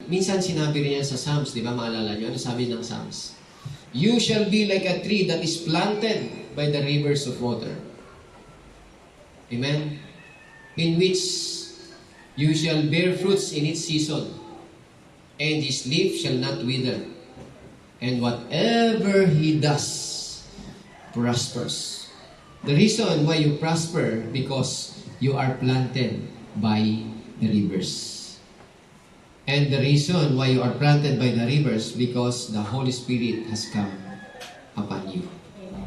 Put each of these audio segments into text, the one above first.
minsan sinabi rin yan sa Psalms, di ba? Maalala nyo? Ano sabi ng Psalms? You shall be like a tree that is planted by the rivers of water. Amen? In which you shall bear fruits in its season, and his leaf shall not wither. And whatever he does prospers. The reason why you prosper, because you are planted by the rivers. And the reason why you are planted by the rivers, because the Holy Spirit has come upon you.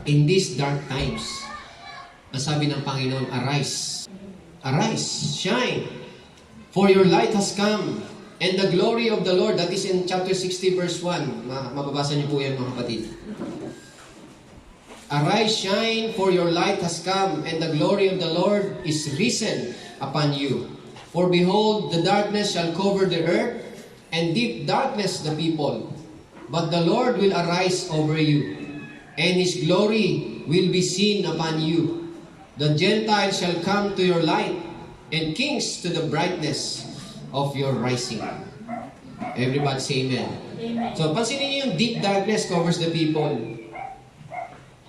In these dark times, ang sabi ng Panginoon, arise. Arise, shine, for your light has come, and the glory of the Lord, that is in chapter 60 verse 1. Mababasa niyo po yan, mga kapatid. Arise, shine, for your light has come, and the glory of the Lord is risen upon you. For behold, the darkness shall cover the earth, and deep darkness the people. But the Lord will arise over you, and his glory will be seen upon you. The Gentiles shall come to your light, and kings to the brightness of your rising. Everybody say amen. Amen. So, pansinin niyo yung deep darkness covers the people.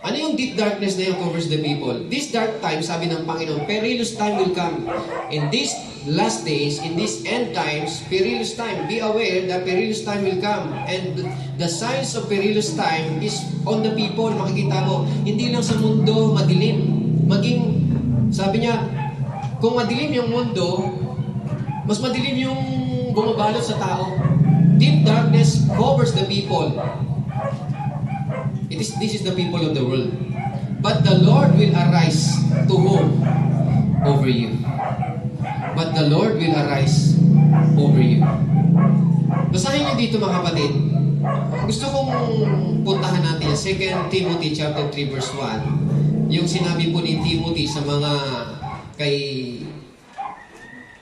Ano yung deep darkness na yung covers the people? This dark time, sabi ng Panginoon, perilous time will come. In these last days, in these end times, perilous time. Be aware that perilous time will come. And the signs of perilous time is on the people. Makikita mo, hindi lang sa mundo madilim. Sabi niya, kung madilim yung mundo, mas madilim yung bumabalot sa tao. Deep darkness covers the people. This is the people of the world. But the Lord will arise to whom? Over you. But the Lord will arise over you. Basahin niyo dito, mga kapatid. Gusto kong puntahan natin 2 Timothy chapter 3 verse 1. Yung sinabi po ni Timothy sa mga kay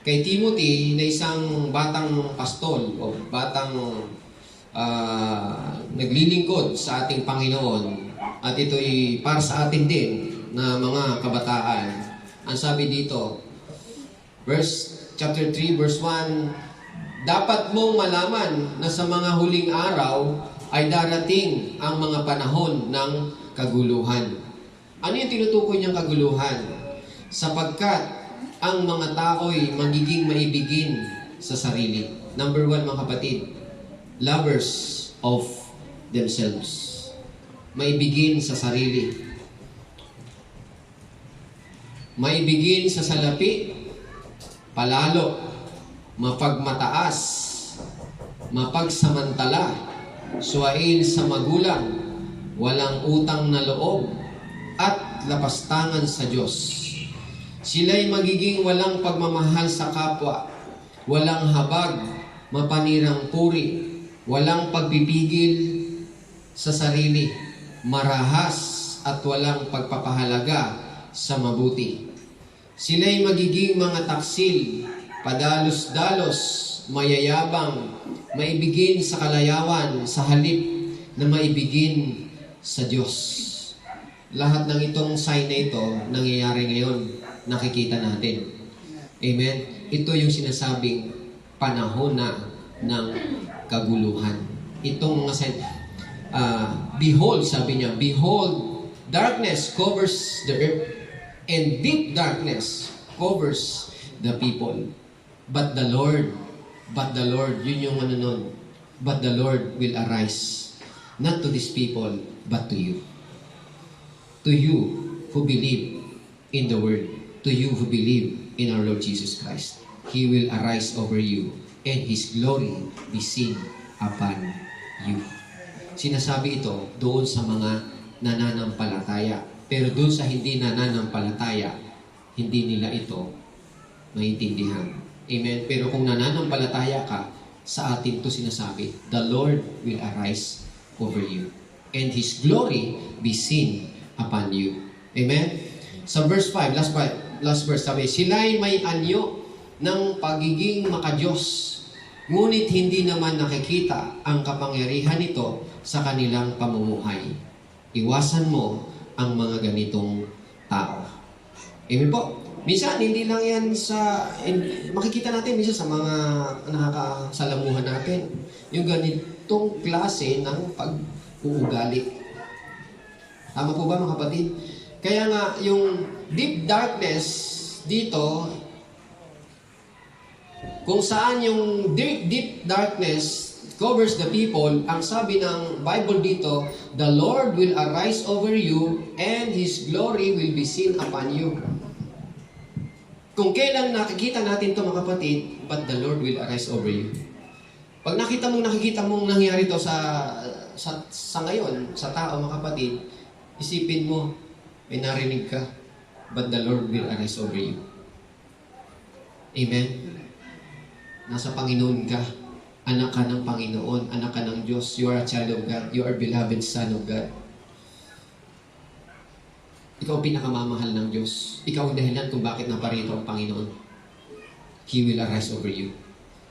Timothy na isang batang pastol o batang naglilingkod sa ating Panginoon, at ito'y para sa atin din na mga kabataan. Ang sabi dito, chapter 3 verse 1, dapat mong malaman na sa mga huling araw ay darating ang mga panahon ng kaguluhan. Ano yung tinutukoy niyang kaguluhan? Sapagkat ang mga tao'y magiging maibigin sa sarili. Number 1, mga kapatid, lovers of themselves. Maibigin sa sarili. Maibigin sa salapi, palalo, mapagmataas, mapagsamantala, suwain sa magulang, walang utang na loob, at lapastangan sa Diyos. Sila'y magiging walang pagmamahal sa kapwa, walang habag, mapanirang puri, walang pagpipigil sa sarili, marahas at walang pagpapahalaga sa mabuti. Sila'y magiging mga taksil, padalos-dalos, mayayabang, maibigin sa kalayawan sa halip na maibigin sa Diyos. Lahat ng itong sign na ito nangyayari ngayon, nakikita natin. Amen? Ito yung sinasabing panahon na ng kaguluhan. Itong mga sign, behold, sabi niya, behold, darkness covers the earth, and deep darkness covers the people. But the Lord, yun yung ano nun, but the Lord will arise, not to these people, but to you. To you who believe in the Word, to you who believe in our Lord Jesus Christ. He will arise over you, and His glory be seen upon you. Sinasabi ito doon sa mga nananampalataya. Pero doon sa hindi nananampalataya, hindi nila ito maintindihan. Amen? Pero kung nananampalataya ka, sa atin ito sinasabi, the Lord will arise over you, and His glory be seen upon you. Amen? Sa verse 5, last verse, sabi, sila'y may anyo ng pagiging makadiyos, ngunit hindi naman nakikita ang kapangyarihan nito sa kanilang pamumuhay. Iwasan mo ang mga ganitong tao. Amen po? Minsan, hindi lang yan makikita natin minsan sa mga nakakasalamuhan natin. Yung ganitong klase ng pag-uugali. Tama po ba mga kapatid? Kaya nga, yung deep darkness dito, kung saan yung deep darkness covers the people, ang sabi ng Bible dito, the Lord will arise over you and His glory will be seen upon you. Kung kailan nakikita natin ito mga kapatid, but the Lord will arise over you. Pag nakikita mong nangyari ito sa ngayon, sa tao mga kapatid, isipin mo, may narinig ka, but the Lord will arise over you. Amen? Nasa Panginoon ka. Anak ka ng Panginoon. Anak ka ng Diyos. You are a child of God. You are a beloved son of God. Ikaw pinakamamahal ng Diyos. Ikaw ang dahilan kung bakit naparito ang Panginoon. He will arise over you.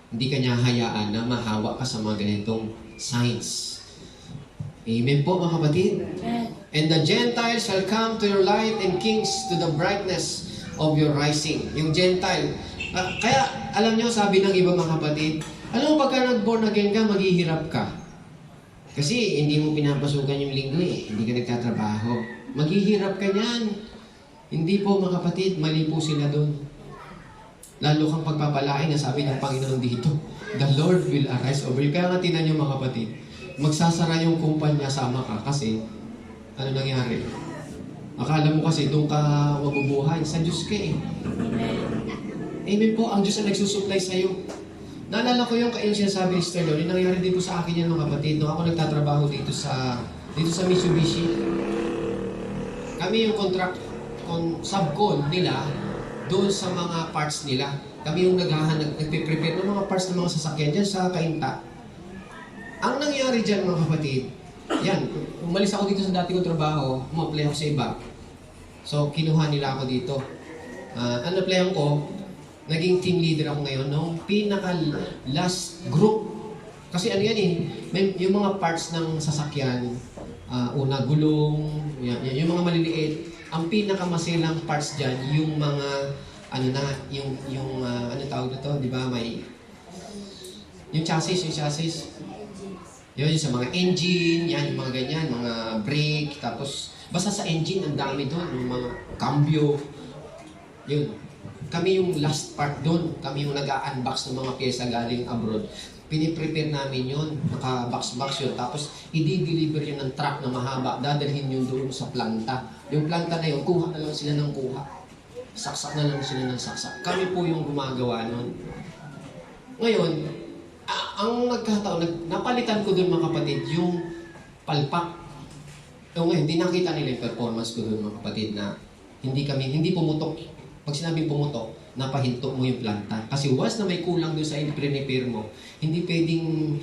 Hindi ka niya hayaan na mahawa ka sa mga ganitong signs. Amen po mga kapatid. And the Gentiles shall come to your light and kings to the brightness of your rising. Yung Gentile. Kaya, alam nyo, sabi ng iba mga kapatid, alam mo, pagka nag-born again ka, maghihirap ka. Kasi hindi mo pinapasukan yung linggo eh. Hindi ka nagtatrabaho. Maghihirap ka niyan. Hindi po mga kapatid, mali po sila doon. Lalo kang pagpapalain na sabi ng Panginoon dito, the Lord will arise over you. Kaya nga tinan nyo mga kapatid, magsasara yung kumpanya sama ka kasi ano nangyari? Akala mo kasi doon ka mabubuhay. Sa Diyos ka eh. Amen po, ang Diyos ang nagsusupply sa'yo. Naalala ko yung sinasabi ni Sister Lori, nangyari din po sa akin yan mga kapatid. Nung ako nagtatrabaho dito sa Mitsubishi, kami yung subcon nila doon sa mga parts nila. Kami yung nagpe-prepare ng mga parts ng mga sasakyan dyan sa Kainta. Ang nangyari dyan mga kapatid, yan, umalis ako dito sa dati kong trabaho, umapply ako sa iba. So, kinuha nila ako dito. Ang applyan ko, naging team leader ako ngayon nung pinaka-last group. Kasi ano yan eh, yung mga parts ng sasakyan, una gulong, yung mga maliliit, ang pinakamasilang parts dyan, yung mga, ano tawag na to, di ba, yung chassis. Yun, sa mga engine, yan, yung mga ganyan, mga brake, tapos, basta sa engine, ang dami doon, yung mga cambio, yun. Kami yung last part doon. Kami yung nag-unbox ng mga pyesa galing abroad. Piniprepare namin yun. Naka-box-box yun. Tapos, i-deliver yun ng truck na mahaba. Dadalhin yun doon sa planta. Yung planta na yun, kuha na lang sila ng kuha. Saksak na lang sila ng saksak. Kami po yung gumagawa nun. Ngayon, ang nagkataon, napalitan ko doon mga kapatid, yung palpak. Ngayon, hindi nakita nila yung performance ko doon mga kapatid na hindi pumutok. Pag sinabing pumutok, napahinto mo yung planta. Kasi once na may kulang doon sa i-prepare mo, hindi pwedeng,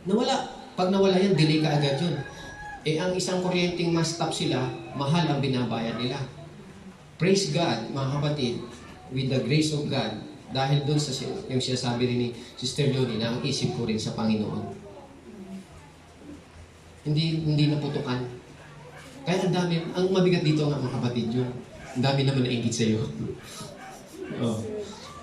nawala. Pag nawala yan, delay ka agad yun. Ang isang kuryenteng ma-stop sila, mahal ang binabayad nila. Praise God, mga kapatid, with the grace of God, dahil doon sa yung sinasabi rin ni Sister Leonie na ang isip ko rin sa Panginoon. Hindi naputukan. Kaya ang mabigat dito nga mga kapatid yun. Ang dami naman nainggit sa'yo.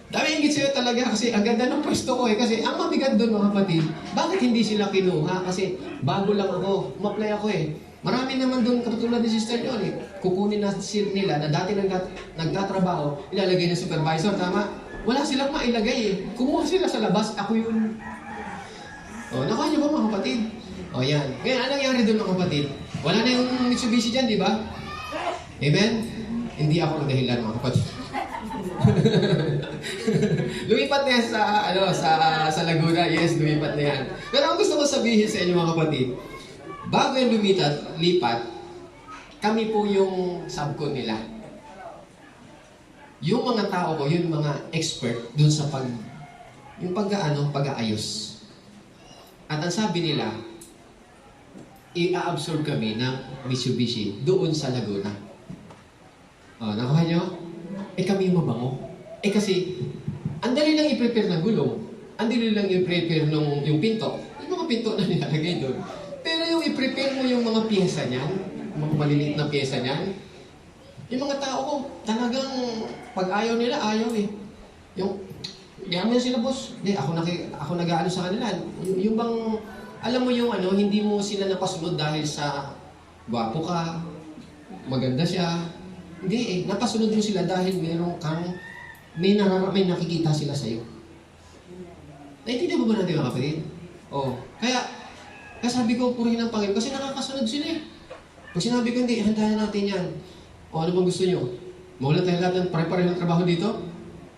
Dami nainggit sa'yo talaga kasi ang ganda ng pwesto ko eh. Kasi ang mabigat doon mga kapatid, bakit hindi sila kinuha? Kasi bago lang ako, umapply ako eh. Marami naman doon, katulad ni Sister yun eh. Kukunin na nila na dati nagtatrabaho, ilalagay ng supervisor, tama? Wala silang mailagay eh. Kumuha sila sa labas, ako yun. Nakuha niyo ba mga kapatid? Yan. Ngayon, anong nangyari doon mga kapatid? Wala na yung Mitsubishi dyan, di ba? Amen? Hindi ako ang dahilan mga kapatid. Lumipat na yan sa Laguna. Yes, lumipat na yan. Pero ang gusto ko sabihin sa inyo mga kapatid, bago yung lipat, kami po yung subcon nila. Yung mga tao ko, yung mga expert dun sa pag-aayos. At ang sabi nila, i-absorb kami ng Mitsubishi doon sa Laguna. Nakuha nyo? Kami yung mabango. Kasi, ang dali lang i-prepare ng gulong. Ang dali lang i-prepare yung pinto. Yung mga pinto na nilalagay doon. Pero yung i-prepare mo yung mga pyesa niyan, mga maliliit na pyesa niyan, Yung mga tao ko, talagang pag ayaw nila, ayaw eh. Yung, diyan mo sila, boss. Hindi, ako nag-aano sa kanila. Yung bang, alam mo yung ano, hindi mo sila napasunod dahil sa gwapo ka, maganda siya. Hindi eh, napasunod mo sila dahil may nakikita sila sa'yo. Naintindihan mo ba natin mga kapatid? Oh, kaya sabi ko, purihin ang Panginoon kasi nakakasunod sila eh. Pag sinabi ko, hindi, handahan natin yan. O ano bang gusto nyo? Mawala tayo lahat ng pare-pareho ng trabaho dito?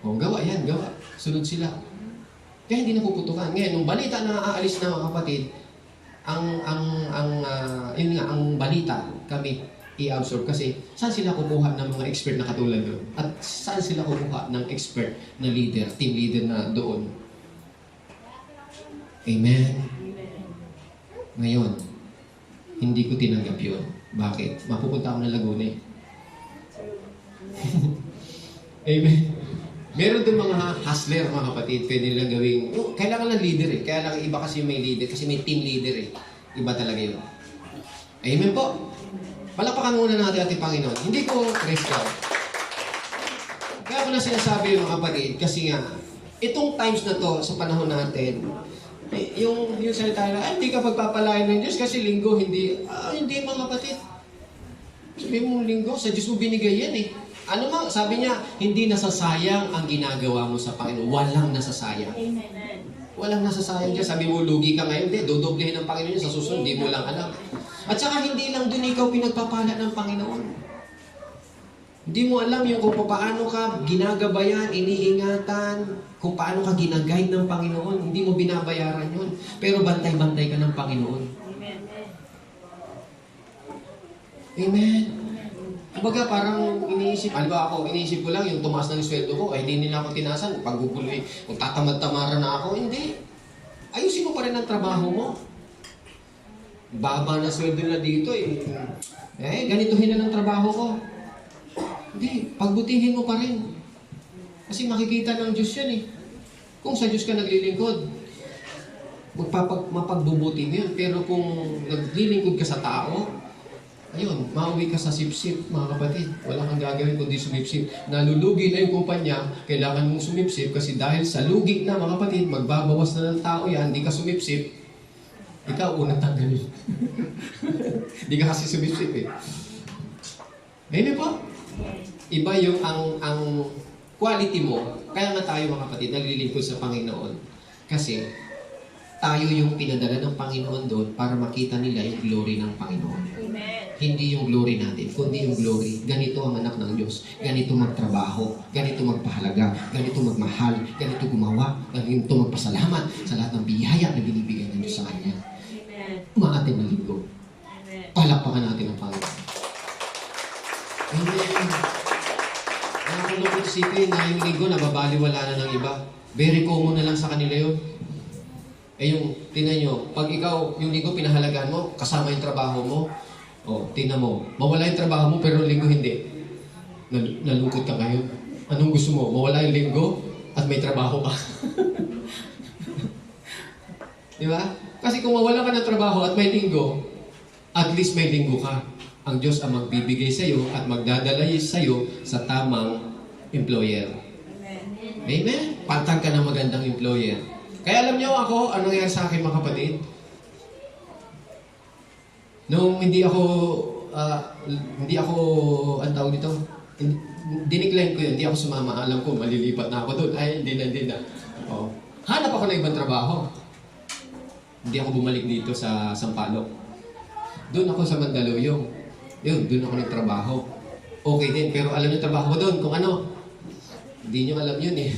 O gawa yan, gawa. Sunod sila. Kaya hindi napuputukan. Ngayon, nung balita na aalis na mga kapatid, ang balita kami i-absorb kasi saan sila kukuha ng mga expert na katulad doon? At saan sila kukuha ng expert na leader, team leader na doon? Amen. Ngayon, hindi ko tinanggap yun. Bakit? Mapupunta ako ng Laguna eh. Amen. Meron din mga hustler, mga kapatid, pwede nilang gawing, kailangan ng leader eh. Kaya lang iba kasi may leader, kasi may team leader eh. Iba talaga yun. Amen po. Palapakan muna natin ating Panginoon. Hindi ko praise God. Kaya ko na sinasabi mga kapatid, kasi nga, itong times na to, sa panahon natin, yung salita na, hindi ka pagpapalain ng Diyos kasi linggo, hindi mga kapatid. Sabi mo linggo, sa Diyos mo binigay yan eh. Ano mang, sabi niya, hindi nasasayang ang ginagawa mo sa Panginoon. Walang nasasayang. Amen. Walang nasasayang dyan. Sabi mo, lugi ka ngayon. Hindi, dodoblehin ng Panginoon sa susunod. Hindi mo lang alam. At saka hindi lang dun ikaw pinagpapala ng Panginoon. Hindi mo alam yung kung paano ka ginagabayan, iniingatan, kung paano ka ginagayad ng Panginoon. Hindi mo binabayaran yun. Pero bantay-bantay ka ng Panginoon. Amen. Amen. Kumbaga parang iniisip, iniisip ko lang yung tumaas ng sweldo ko, ay hindi nila ako tinasan, pagguguloy, kung tatamad-tamaran na ako, hindi. Ayusin mo pa rin ang trabaho mo. Baba na sweldo na dito eh. Ganituhin na ng trabaho ko. Hindi, pagbutihin mo pa rin. Kasi makikita ng Diyos yan eh. Kung sa Diyos ka naglilingkod, mapagbubuti mo yun. Pero kung naglilingkod ka sa tao, ayun, mauwi ka sa sipsip, mga kapatid. Wala kang gagawin kundi sumipsip. Nalulugi na yung kumpanya, kailangan mong sumipsip kasi dahil sa lugi na, mga kapatid, magbabawas na ng tao yan, hindi ka sumipsip, ikaw unang tanggalin. Hindi ka kasi sumipsip eh. Amen po? Iba yung ang quality mo. Kaya nga tayo, mga kapatid, naglilingkod sa Panginoon. Kasi tayo yung pinadala ng Panginoon doon para makita nila yung glory ng Panginoon. Amen. Hindi yung glory natin, kundi yung glory. Ganito ang anak ng Diyos. Ganito magtrabaho, ganito magpahalaga, ganito magmahal, ganito gumawa, ganito magpasalamat sa lahat ng biyaya na binibigay ng Diyos sa Kanya. Amen. Umaatin na linggo. Amen. Palakpakan natin ang Panginoon. Amen. Nakakulong isipin na yung linggo, nababaliwala na ng iba. Very common na lang sa kanila yun. Yung, tinan nyo, pag ikaw, yung linggo pinahalagaan mo, kasama yung trabaho mo, tinan mo, mawala yung trabaho mo, pero linggo hindi. Nalungkot ka ngayon. Anong gusto mo? Mawala yung linggo at may trabaho ka. Di ba? Kasi kung mawala ka ng trabaho at may linggo, at least may linggo ka. Ang Diyos ang magbibigay sa iyo at magdadala sa iyo sa tamang employer. Amen. Amen? Pantang ka ng magandang employer. Kaya alam niyo ako, anong nangyari sa akin mga kapatid? Nung hindi ako, ang tawag dito, dinecline ko yun, hindi ako sumama. Alam ko, malilipat na ako doon. Ay, hindi na. Hanap ako ng ibang trabaho. Hindi ako bumalik dito sa Sampaloc. Doon ako sa Mandaluyong. Yun, doon ako nagtrabaho. Okay din, pero alam niyo trabaho ko doon kung ano. Hindi niyo alam yun eh.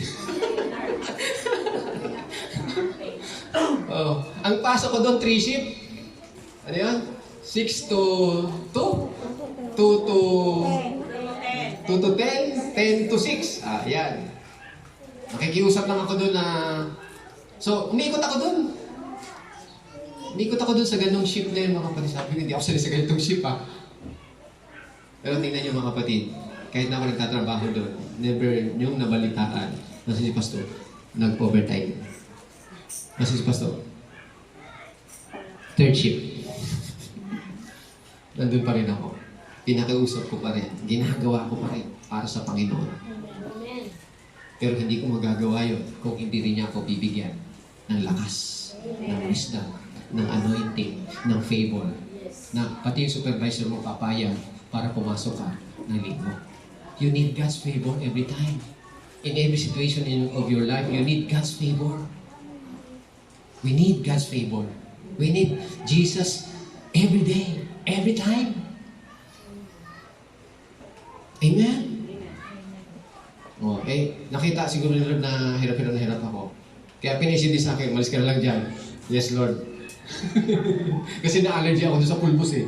Ang pasok ko doon, 3 shift. Ano yun? 6 to 2? 2 to 10? 10 to 6? Yan. Nakikiusap lang ako doon na... So, umiikot ako doon. Umiikot ako doon sa ganong shift na yun, mga kapatid. Sabi ko, hindi ako sanay sa ganitong shift, ha. Pero tingnan niyo, mga kapatid. Kahit na ako nagtatrabaho doon, never yung nabalitaan na si Pastor, nag-overtime. Kasi si Pastor, 3rd shift. Nandun pa rin ako. pinakiusap ko pa rin, ginagawa ko pa rin para sa Panginoon. Amen. Pero hindi ko magagawa yun kung hindi rin niya ako bibigyan ng lakas, ng wisdom, ng anointing, ng favor. Na pati yung supervisor mo papayag para pumasok ka ng linggo. You need God's favor every time. In every situation of your life, you need God's favor. We need God's favor. We need Jesus every day, every time. Amen? Okay, nakita siguro ni Lord na hirap ako. Kaya pinaisip din sa akin, malis ka na lang dyan. Yes, Lord. Kasi na-allergy ako doon sa pulbos eh.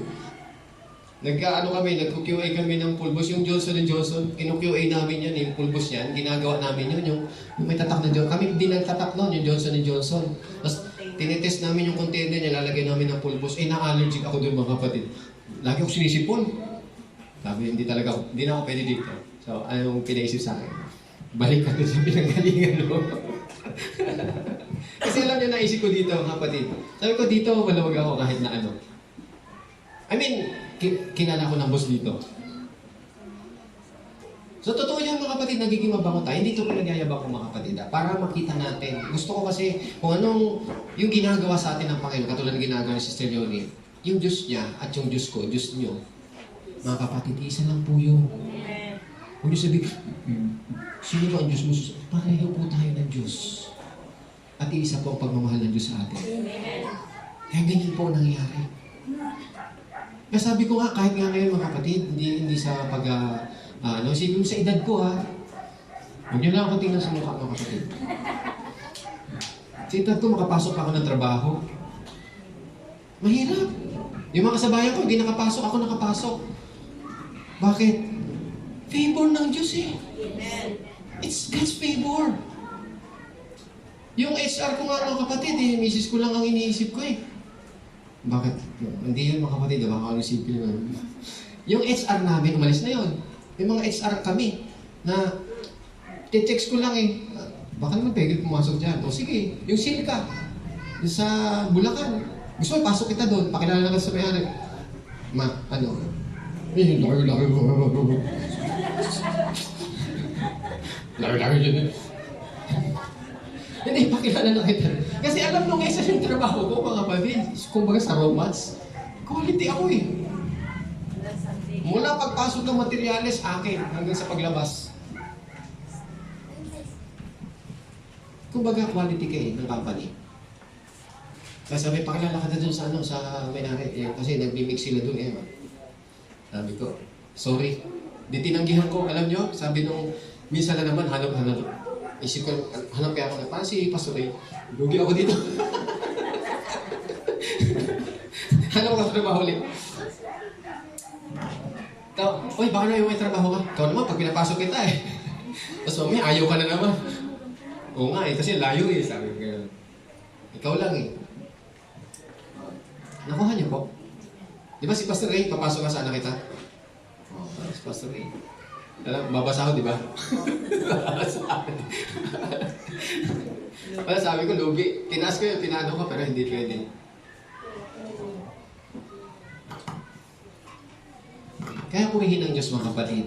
Nag-QA kami ng pulbos. Yung Johnson & Johnson, kinu-QA namin yan, yung pulbos yan. Ginagawa namin yun, yung may tatak na Johnson. Kami din nagtatak noon, yung Johnson & Johnson. Tapos, tinitest namin yung container niya, lalagay namin ng pulbos. Na-allergic ako doon mga kapatid. Lagi ako sinisipon. Sabi, hindi na ako pwede dito. So, anong pinaisip sa akin? Balik ka doon sa pinanggalingan mo. Kasi alam niyo, naisip ko dito, mga kapatid. Sabi ko, dito, malawag ako kahit na ano. I mean, kilala ko ng boss dito. So, totoo yan, mga kapatid, nagiging mabango tayo. Hindi ito pinagyayabang ko, mga kapatid. Para makita natin. Gusto ko kasi, kung anong, yung ginagawa sa atin ng Panginoon, katulad ng ginagawa ni Sister Leonie, yung Diyos niya at yung Diyos ko, Diyos niyo, mga kapatid, isa lang po yun. Amen. Huwag niyo sabihin, sino ba ang Diyos mo? Pareho po tayo ng Diyos. At iisa po ang pagmamahal ng Diyos sa atin. Amen. Kaya ganyan po ang nangyari. Kaya sabi ko nga, kahit nga ngayon mga kapatid, hindi sa isipin mo sa edad ko ha. Huwag niyo lang ako tingnan sa mukha mga kapatid. Sa edad ko, makapasok ako ng trabaho. Mahirap. Yung mga kasabayan ko, hindi nakapasok, ako nakapasok. Bakit? Favor ng Diyos eh. Amen. It's God's favor. Yung HR ko nga mga kapatid eh, misis ko lang ang iniisip ko eh. Bakit? Hindi yun mga kapatid, baka ano isipin yun. Yung HR namin, umalis na yun. Yung mga HR kami, na text ko lang eh, baka naman pwede pumasok dyan. O sige, yung Silka, yung sa Bulacan, gusto mo, pasok kita doon, pakilala ka sa may-ari. Laki dyan. Hindi, pakilala na kita. Kasi alam nung isa yung trabaho ko, mga kapatid. Kumbaga sa romance, quality ako eh. Mula pagpasok ng materyales, akin, hanggang sa paglabas. Kumbaga, quality ka eh, ng company. Kasi sabi, pakilala ka na dun sa sa may-ari. Eh, kasi nagmimix sila dun eh. Sabi ko, sorry. Di tinanggihan ko, alam nyo, sabi nung, minsan na naman, hanap. Isip ko, hanap kaya ako na, parang si Pastor Ray, lugi ako dito. Hanap ako sa trabaho ulit. Uy, baka na yung may trabaho ka? Ikaw naman, pag pinapasok kita eh. Tapos mamaya, ayaw ka na naman. Oo nga eh, kasi layo eh, sabi ko gano'n. Ikaw lang eh. Nakuha niyo po. Di ba si Pastor Ray, papasok ka sana kita? Oo, si Pastor Ray. Alam, babasa ako, di ba? Wala, sabi ko, lugi. Tinaas ko yun, tinano ko, pero hindi pwede. Kaya purihin ng Diyos, mga kapatid.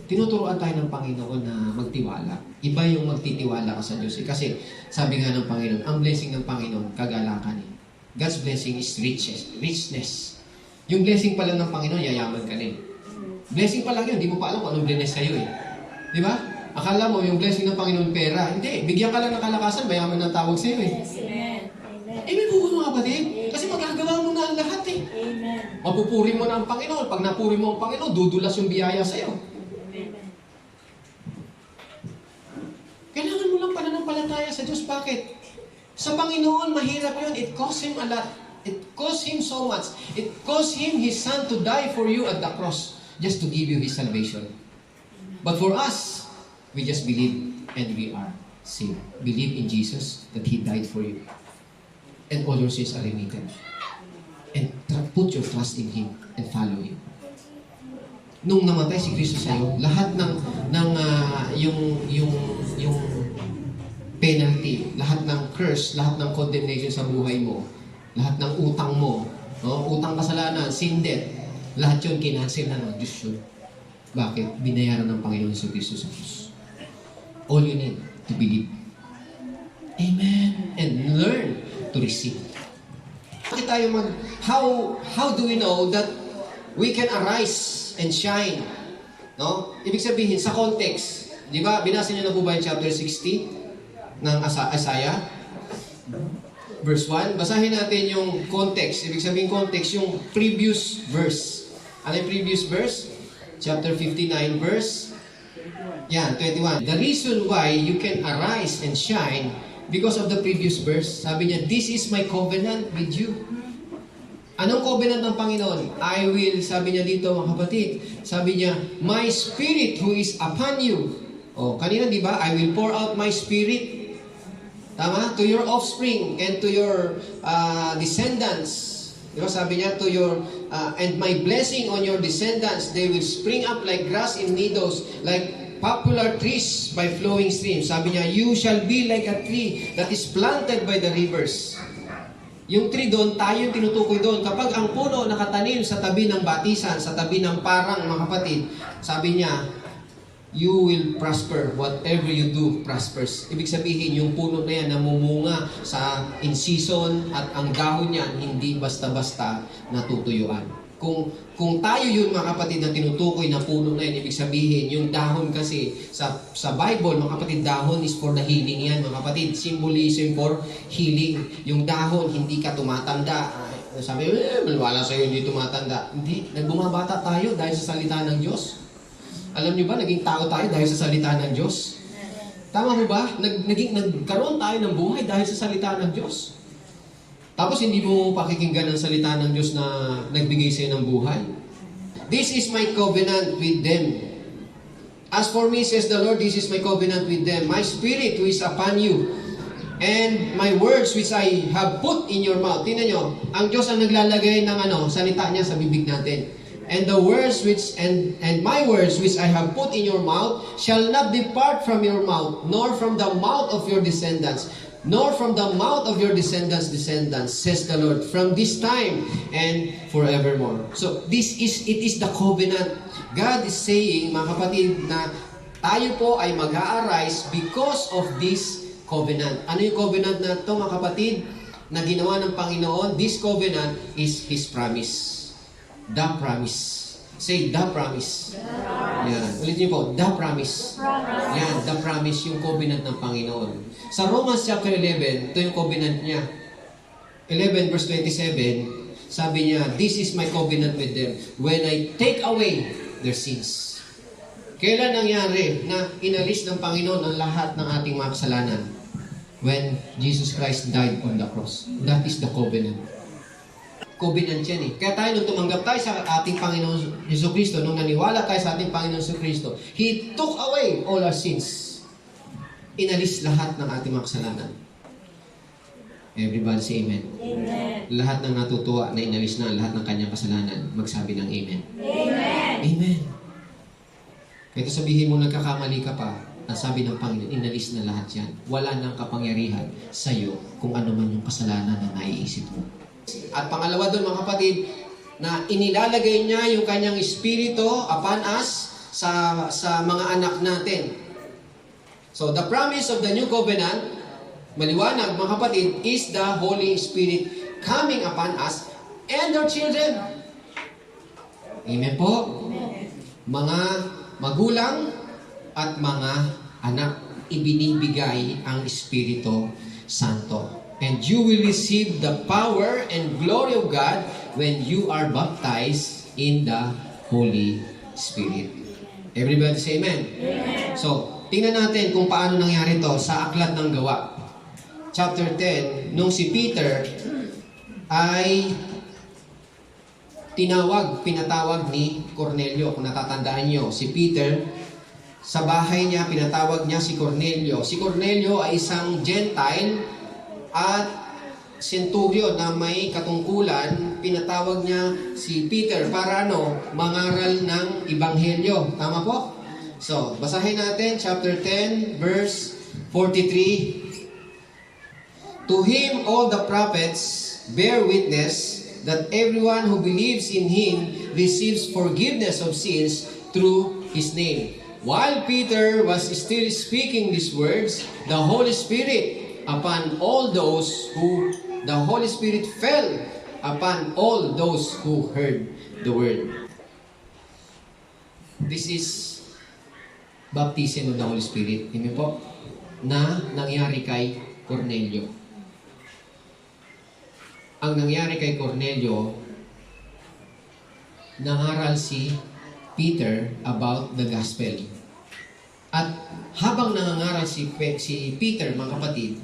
Tinuturuan tayo ng Panginoon na magtiwala. Iba yung magtitiwala ka sa Diyos. Kasi, sabi nga ng Panginoon, ang blessing ng Panginoon, kagalakan eh. God's blessing is richness. Yung blessing pala ng Panginoon, yayaman ka din. Blessing pa lang yun, di mo pa alam kung anong bless sa'yo eh. Di ba? Akala mo yung blessing ng Panginoon pera. Hindi, bigyan ka lang ng kalakasan, mayaman ang tawag sa'yo eh. Amen. Eh, may buwan mga kapatid. Kasi magagawa mo na ang lahat eh. Amen. Mapupuri mo na ang Panginoon. Pag napuri mo ang Panginoon, dudulas yung biyaya sa'yo. Amen. Kailangan mo lang pananampalataya sa Diyos. Bakit? Sa Panginoon, mahirap yun. It cost Him a lot. It cost Him so much. It cost Him His Son to die for you at the cross. Just to give you His salvation. But for us, we just believe and we are saved. Believe in Jesus that He died for you. And all your sins are remitted. And put your trust in Him and follow Him. Nung namatay si Kristo sa iyo, lahat ng yung penalty, lahat ng curse, lahat ng condemnation sa buhay mo, lahat ng utang mo, no? Utang kasalanan, sin debt, Lahat yun kinansel na ng Diyos yun. Bakit? Binayaran ng Panginoon sa Kristo sa krus. All you need to believe. Amen. And learn to receive. Bakit tayo how do we know that we can arise and shine? No? Ibig sabihin, sa context, di ba, binasa niyo na po ba yung chapter 60 ng Isaiah? Verse 1. Basahin natin yung context. Ibig sabihin context, yung previous verse. Ano yung previous verse? Chapter 59, verse 21. The reason why you can arise and shine because of the previous verse, sabi niya, this is my covenant with you. Anong covenant ng Panginoon? I will, sabi niya dito mga kapatid, sabi niya, my spirit who is upon you. O, kanina di ba? I will pour out my spirit. Tama? To your offspring and to your descendants. Di ba? Sabi niya, to your, and my blessing on your descendants, they will spring up like grass in meadows, like popular trees by flowing streams. Sabi niya, you shall be like a tree that is planted by the rivers. Yung tree doon, tayo yung tinutukoy doon. Kapag ang puno nakatanim sa tabi ng batisan, sa tabi ng parang, mga kapatid, sabi niya, you will prosper. Whatever you do, prospers. Ibig sabihin, yung puno na yan namumunga sa in season at ang dahon niyan hindi basta-basta natutuyuan. Kung tayo yun, mga kapatid, na tinutukoy na puno na yan, ibig sabihin, yung dahon kasi sa Bible, mga kapatid, dahon is for the healing yan, mga kapatid. Symbolism for healing. Yung dahon, hindi ka tumatanda. Sabi, wala sa'yo hindi tumatanda. Hindi, nagbumabata tayo dahil sa salita ng Diyos. Alam niyo ba, naging tao tayo dahil sa salita ng Diyos? Tama mo ba? Nagkaroon tayo ng buhay dahil sa salita ng Diyos. Tapos hindi mo pakikinggan ang salita ng Diyos na nagbigay sa'yo ng buhay. This is my covenant with them. As for me, says the Lord, this is my covenant with them. My spirit who is upon you, and my words which I have put in your mouth. Tingnan nyo, ang Diyos ang naglalagay ng salita niya sa bibig natin. And the words which and my words which I have put in your mouth shall not depart from your mouth, nor from the mouth of your descendants, nor from the mouth of your descendants, says the Lord, from this time and forevermore. So it is the covenant. God is saying, mga kapatid, na tayo po ay mag-a-arise because of this covenant. Ano yung covenant na ito, mga kapatid, na ginawa ng Panginoon? This covenant is His promise. The promise. Say, the promise. Yan. Ulit niyo po, the promise. Yan, the promise, yung covenant ng Panginoon. Sa Romans chapter 11, ito yung covenant niya. 11 verse 27, sabi niya, this is my covenant with them when I take away their sins. Kailan nangyari na inalis ng Panginoon ang lahat ng ating mga kasalanan? When Jesus Christ died on the cross. That is the covenant. Covenant yan eh. Kaya tayo nung tumanggap tayo sa ating Panginoon Jesucristo, nung naniwala tayo sa ating Panginoon Jesucristo, He took away all our sins. Inalis lahat ng ating mga kasalanan. Everybody say amen. Amen. Lahat ng natutuwa na inalis na lahat ng kanyang kasalanan, magsabi ng amen. Amen. Amen. Kaya sabihin mo nagkakamali ka pa, ang sabi ng Panginoon, inalis na lahat yan. Wala nang kapangyarihan sa iyo kung ano man yung kasalanan na naiisip mo. At pangalawa doon, mga kapatid, na inilalagay niya yung kanyang espiritu upon us sa mga anak natin. So, the promise of the new covenant, maliwanag, mga kapatid, is the Holy Spirit coming upon us and our children. Amen po? Amen. Mga magulang at mga anak, ibinibigay ang Espiritu Santo. And you will receive the power and glory of God when you are baptized in the Holy Spirit. Everybody say amen? Amen. So, tingnan natin kung paano nangyari to sa Aklat ng Gawa. Chapter 10, nung si Peter ay pinatawag ni Cornelio. Kung natatandaan nyo, si Peter, sa bahay niya, pinatawag niya si Cornelio. Si Cornelio ay isang Gentile at centurion na may katungkulan. Pinatawag niya si Peter para mangaral ng Ebanghelyo. Tama po? So, basahin natin chapter 10 verse 43. To him all the prophets bear witness that everyone who believes in Him receives forgiveness of sins through His name. While Peter was still speaking these words, the Holy Spirit fell upon all those who heard the word. This is baptism of the Holy Spirit. Amen po? Na nangyari kay Cornelio. Ang nangyari kay Cornelio, nangaral si Peter about the gospel. At habang nangangaral si Peter, mga kapatid,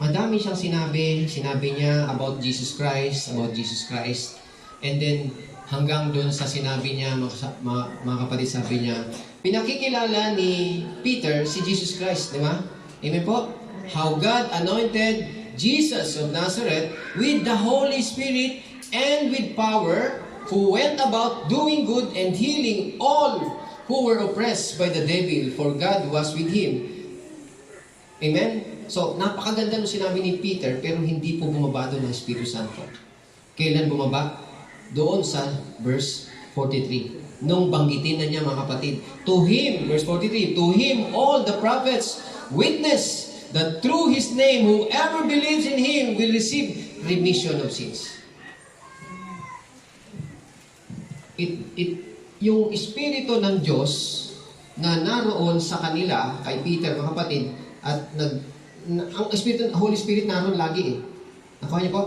madami siyang sinabi niya about Jesus Christ. And then, hanggang doon sa sinabi niya, mga kapatid, sabi niya, pinakikilala ni Peter si Jesus Christ, di ba? Amen po? How God anointed Jesus of Nazareth with the Holy Spirit and with power, who went about doing good and healing all who were oppressed by the devil, for God was with him. Amen? So, napakaganda nung sinabi ni Peter, pero hindi po bumaba doon ng Espiritu Santo. Kailan bumaba? Doon sa verse 43. Nung banggitin na niya, mga kapatid, to Him, verse 43, to Him all the prophets witness that through His name, whoever believes in Him will receive remission of sins. Yung Espiritu ng Diyos na naroon sa kanila, kay Peter, mga kapatid, at ang Holy Spirit naroon lagi eh. Nakuha niyo po?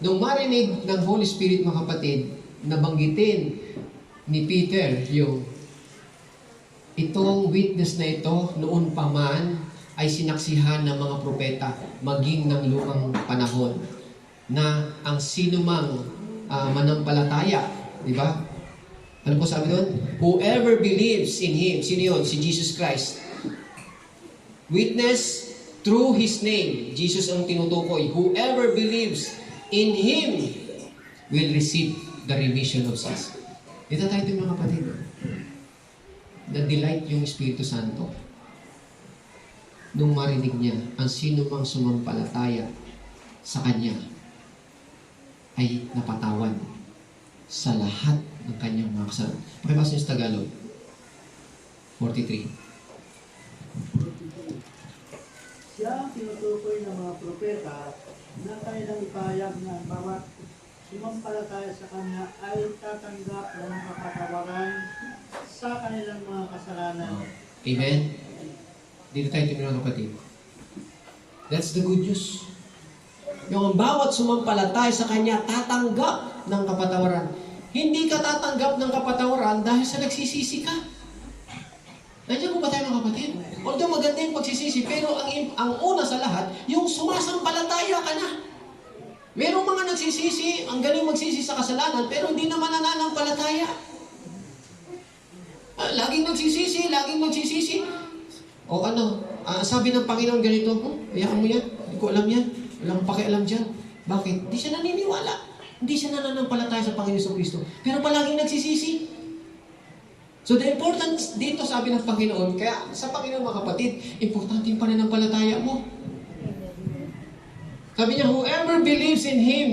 Nung marinig ng Holy Spirit, mga kapatid, nabanggitin ni Peter itong witness na ito noon pa man ay sinaksihan ng mga propeta maging ng lumang panahon na ang sinumang manampalataya, di ba? Ano po sabi doon? Whoever believes in Him, sino yun? Si Jesus Christ. Witness through His name. Jesus ang tinutukoy. Whoever believes in Him will receive the remission of sins. Dito tayo mga kapatid. Na-delight yung Espiritu Santo. Nung marinig niya, ang sino mang sumampalataya sa Kanya ay napatawan sa lahat ng kanyang mga kasalanan. Pakibasa niyo sa Tagalog. 43. Siya ang tinutukoy ng mga propeta na kanilang ipahayag na bawat sumampalataya sa Kanya ay tatanggap ng kapatawaran sa kanilang mga kasalanan. Amen? Dito tayo tingnan, kapatid. That's the good news. Yung bawat sumampalataya sa Kanya, tatanggap ng kapatawaran. Hindi ka tatanggap ng kapatawaran dahil sa nagsisisi ka. Nandiyan po ba tayo, mga kapatid? Although maganda yung pagsisisi, pero ang una sa lahat, yung sumasampalataya ka na. Merong mga nagsisisi, ang galing magsisi sa kasalanan, pero hindi naman nananampalataya. Laging nagsisisi. O sabi ng Panginoon ganito, hayaan mo yan, hindi ko alam yan, walang pakialam dyan. Bakit? Hindi siya naniniwala. Hindi siya nananampalataya sa Panginoon Kristo. Pero palaging nagsisisi. So the importance dito, sabi ng Panginoon, kaya sa Panginoon, mga kapatid, importante yung pananampalataya mo. Sabi niya, whoever believes in Him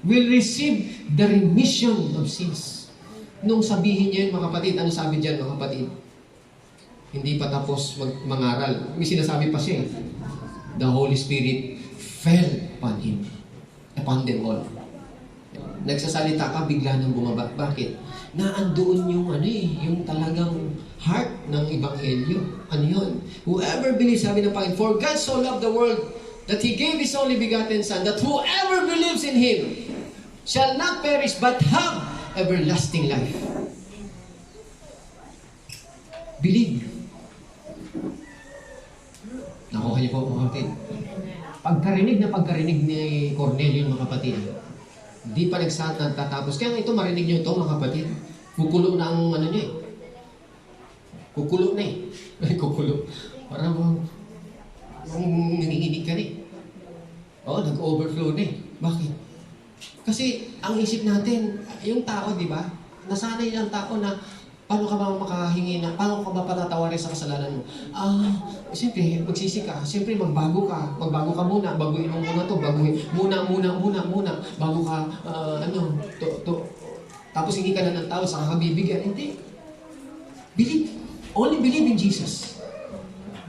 will receive the remission of sins. Nung sabihin niya yun, mga kapatid, ano sabi diyan, mga kapatid? Hindi pa tapos mangaral. May sinasabi pa siya. The Holy Spirit fell upon him. Upon them all. Nagsasalita ka, bigla nang bumaba. Bakit? Naandoon yung talagang heart ng Ebanghelyo. Ano yun? Whoever believes, sabi ng Panginoon, for God so loved the world that He gave His only begotten Son, that whoever believes in Him shall not perish but have everlasting life. Believe. Nakuha niyo po, mga kapatid. Pagkarinig ni Cornelio, mga kapatid, hindi pa nagtatapos. Kaya ito, marinig niyo ito, mga kapatid. Kukulo na ang niya eh. Kukulo na eh. Kukulo. Parang nanginginig ka na eh. Oo, nag-overflow na eh. Bakit? Kasi ang isip natin, yung tao, di ba? Nasanay ang tao na Paano ka ba makahingi na, paano ka ba patatawarin sa kasalanan mo? Siyempre, magsisi ka. Siyempre, magbago ka. Magbago ka muna. Baguhin mo muna to. Baguhin. Muna. Bago ka, tapos hindi ka na ng tao, saka ka bibigyan. Hindi. Believe. Only believe in Jesus.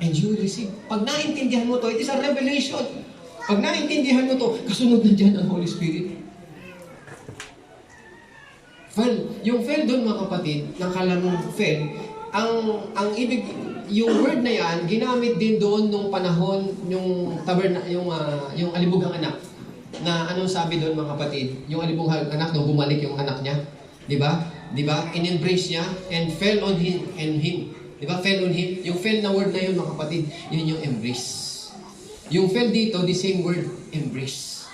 And you will receive. Pag naintindihan mo to, it is a revelation. Pag naintindihan mo to, kasunod na dyan ang Holy Spirit. Yung fell doon mga kapatid, nakalamang fell, ang ibig, yung word na yan, ginamit din doon nung panahon, yung alibughang anak. Na anong sabi doon mga kapatid? Yung alibughang anak, nung bumalik yung anak niya. Di ba? In-embrace niya and fell on him. Di ba? Fell on him. Yung fell na word na yun mga kapatid, yun yung embrace. Yung fell dito, the same word, embrace.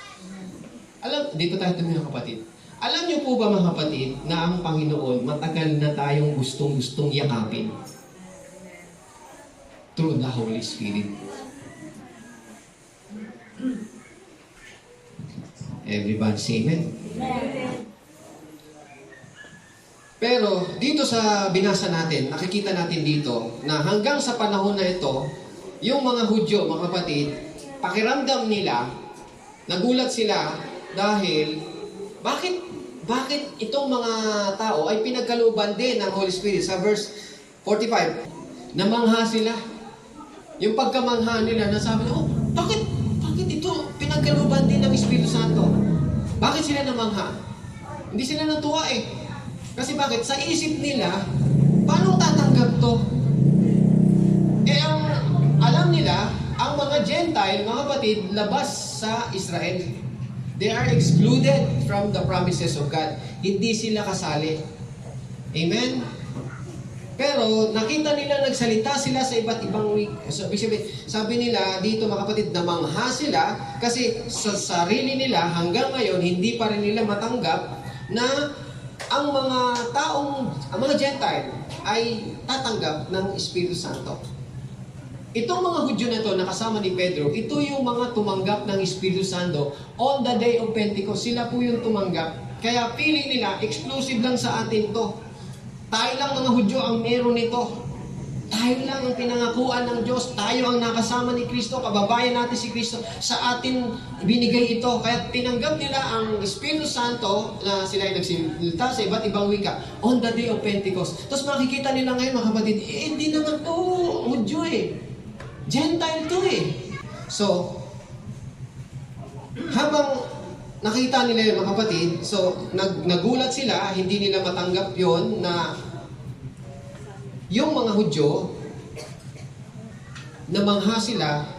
Dito tayo mga kapatid. Alam niyo po ba mga kapatid na ang Panginoon matagal na tayong gustong-gustong yakapin through the Holy Spirit. Everybody say amen. Pero dito sa binasa natin, nakikita natin dito na hanggang sa panahon na ito, yung mga Hudyo, mga kapatid, pakiramdam nila, nagulat sila dahil bakit itong mga tao ay pinagkalooban din ng Holy Spirit? Sa verse 45, namangha sila. Yung pagkamangha nila, nasabi na, bakit ito pinagkalooban din ng Espiritu Santo? Bakit sila namangha? Hindi sila natuwa eh. Kasi bakit? Sa isip nila, paano tatanggap to? Alam nila, ang mga Gentile, mga kapatid, labas sa Israel. They are excluded from the promises of God. Hindi sila kasali. Amen? Pero nakita nila nagsalita sila sa iba't ibang sabi nila dito mga kapatid, namangha sila kasi sa sarili nila hanggang ngayon hindi pa rin nila matanggap na ang mga Gentile ay tatanggap ng Espiritu Santo. Itong mga Hudyo na ito, nakasama ni Pedro, ito yung mga tumanggap ng Espiritu Santo on the day of Pentecost. Sila po yung tumanggap. Kaya feeling nila, exclusive lang sa atin to. Tayo lang mga Hudyo ang meron nito. Tayo lang ang pinangakuan ng Diyos. Tayo ang nakasama ni Kristo. Kababayan natin si Kristo. Sa atin binigay ito. Kaya tinanggap nila ang Espiritu Santo na sila ay nagsilita sa iba't ibang wika on the day of Pentecost. Tapos makikita nila ngayon mga kapatid, hindi naman to Hudyo eh. Gentile to eh. So, habang nakita nila yun mga kapatid, so nagulat sila, hindi nila matanggap yon na yung mga Hudyo, namangha sila,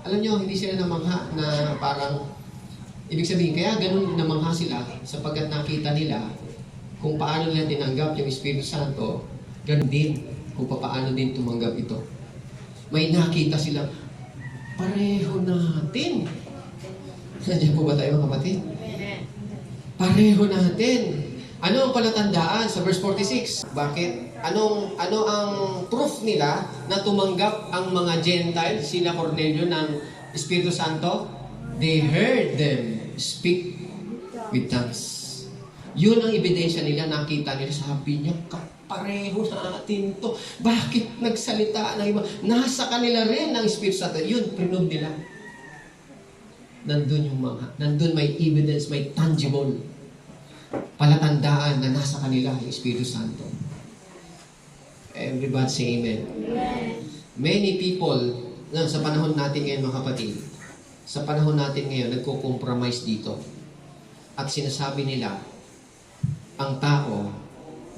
alam nyo, hindi sila namangha na parang, ibig sabihin, kaya ganun namangha sila sapagkat nakita nila kung paano nila tinanggap yung Espiritu Santo, ganun din kung paano din tumanggap ito. May nakita sila, pareho natin. Nandiyan po ba tayo mga kapatid? Pareho natin. Ano ang palatandaan sa verse 46? Bakit? Ano ang proof nila na tumanggap ang mga Gentile, sila Cornelio ng Espiritu Santo? They heard them speak with tongues. Yun ang ebidensya nila, nakita nila, sabi niya, pareho natin to. Bakit nagsalita ng iba? Nasa kanila rin ang Espiritu Santo. Yun, prove nila. Nandun may evidence, may tangible palatandaan na nasa kanila ang Espiritu Santo. Everybody say amen. Many people, sa panahon natin ngayon mga kapatid, sa panahon natin ngayon, nagko-compromise dito. At sinasabi nila, ang tao,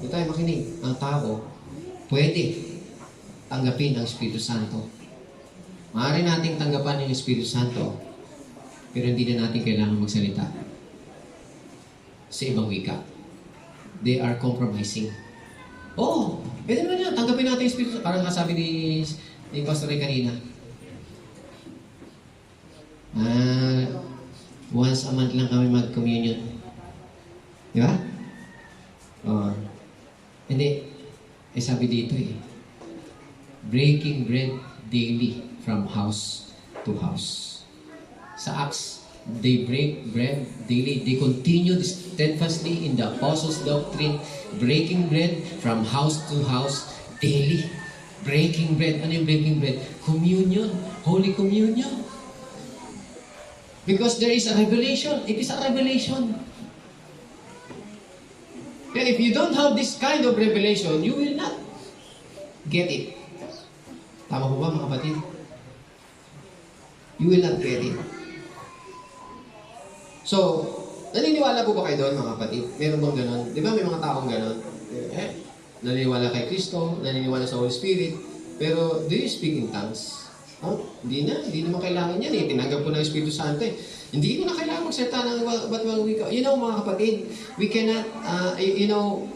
hindi tayo makinig, ang tao, pwede tanggapin ang Espiritu Santo. Maaari nating tanggapan ng Espiritu Santo, pero hindi na natin kailangan magsalita sa ibang wika. They are compromising. Pwede naman yan, tanggapin natin yung Espiritu Santo. Parang kasabi ni Pastor Ray kanina. Once a month lang kami mag-communion. Di ba? Hindi. Sabi dito breaking bread daily from house to house. Sa Acts They break bread daily. They continued steadfastly in the apostles' doctrine, breaking bread from house to house daily. Breaking bread. Ano yung breaking bread? Communion. Holy Communion. Because there is a revelation. It is a revelation. And if you don't have this kind of revelation, you will not get it. Tama po ba mga kapatid? You will not get it. So, naniniwala po ba kayo doon mga kapatid? Meron bang ganon? Di ba may mga taong ganon? Naniniwala kay Kristo, naniniwala sa Holy Spirit, pero do you speak in tongues? Oh, hindi na. Hindi naman kailangan yan eh. Tinanggap ko ng Espiritu Santo eh. Hindi ko na kailangan magsalita ng ba't wika. You know mga kapatid, we cannot,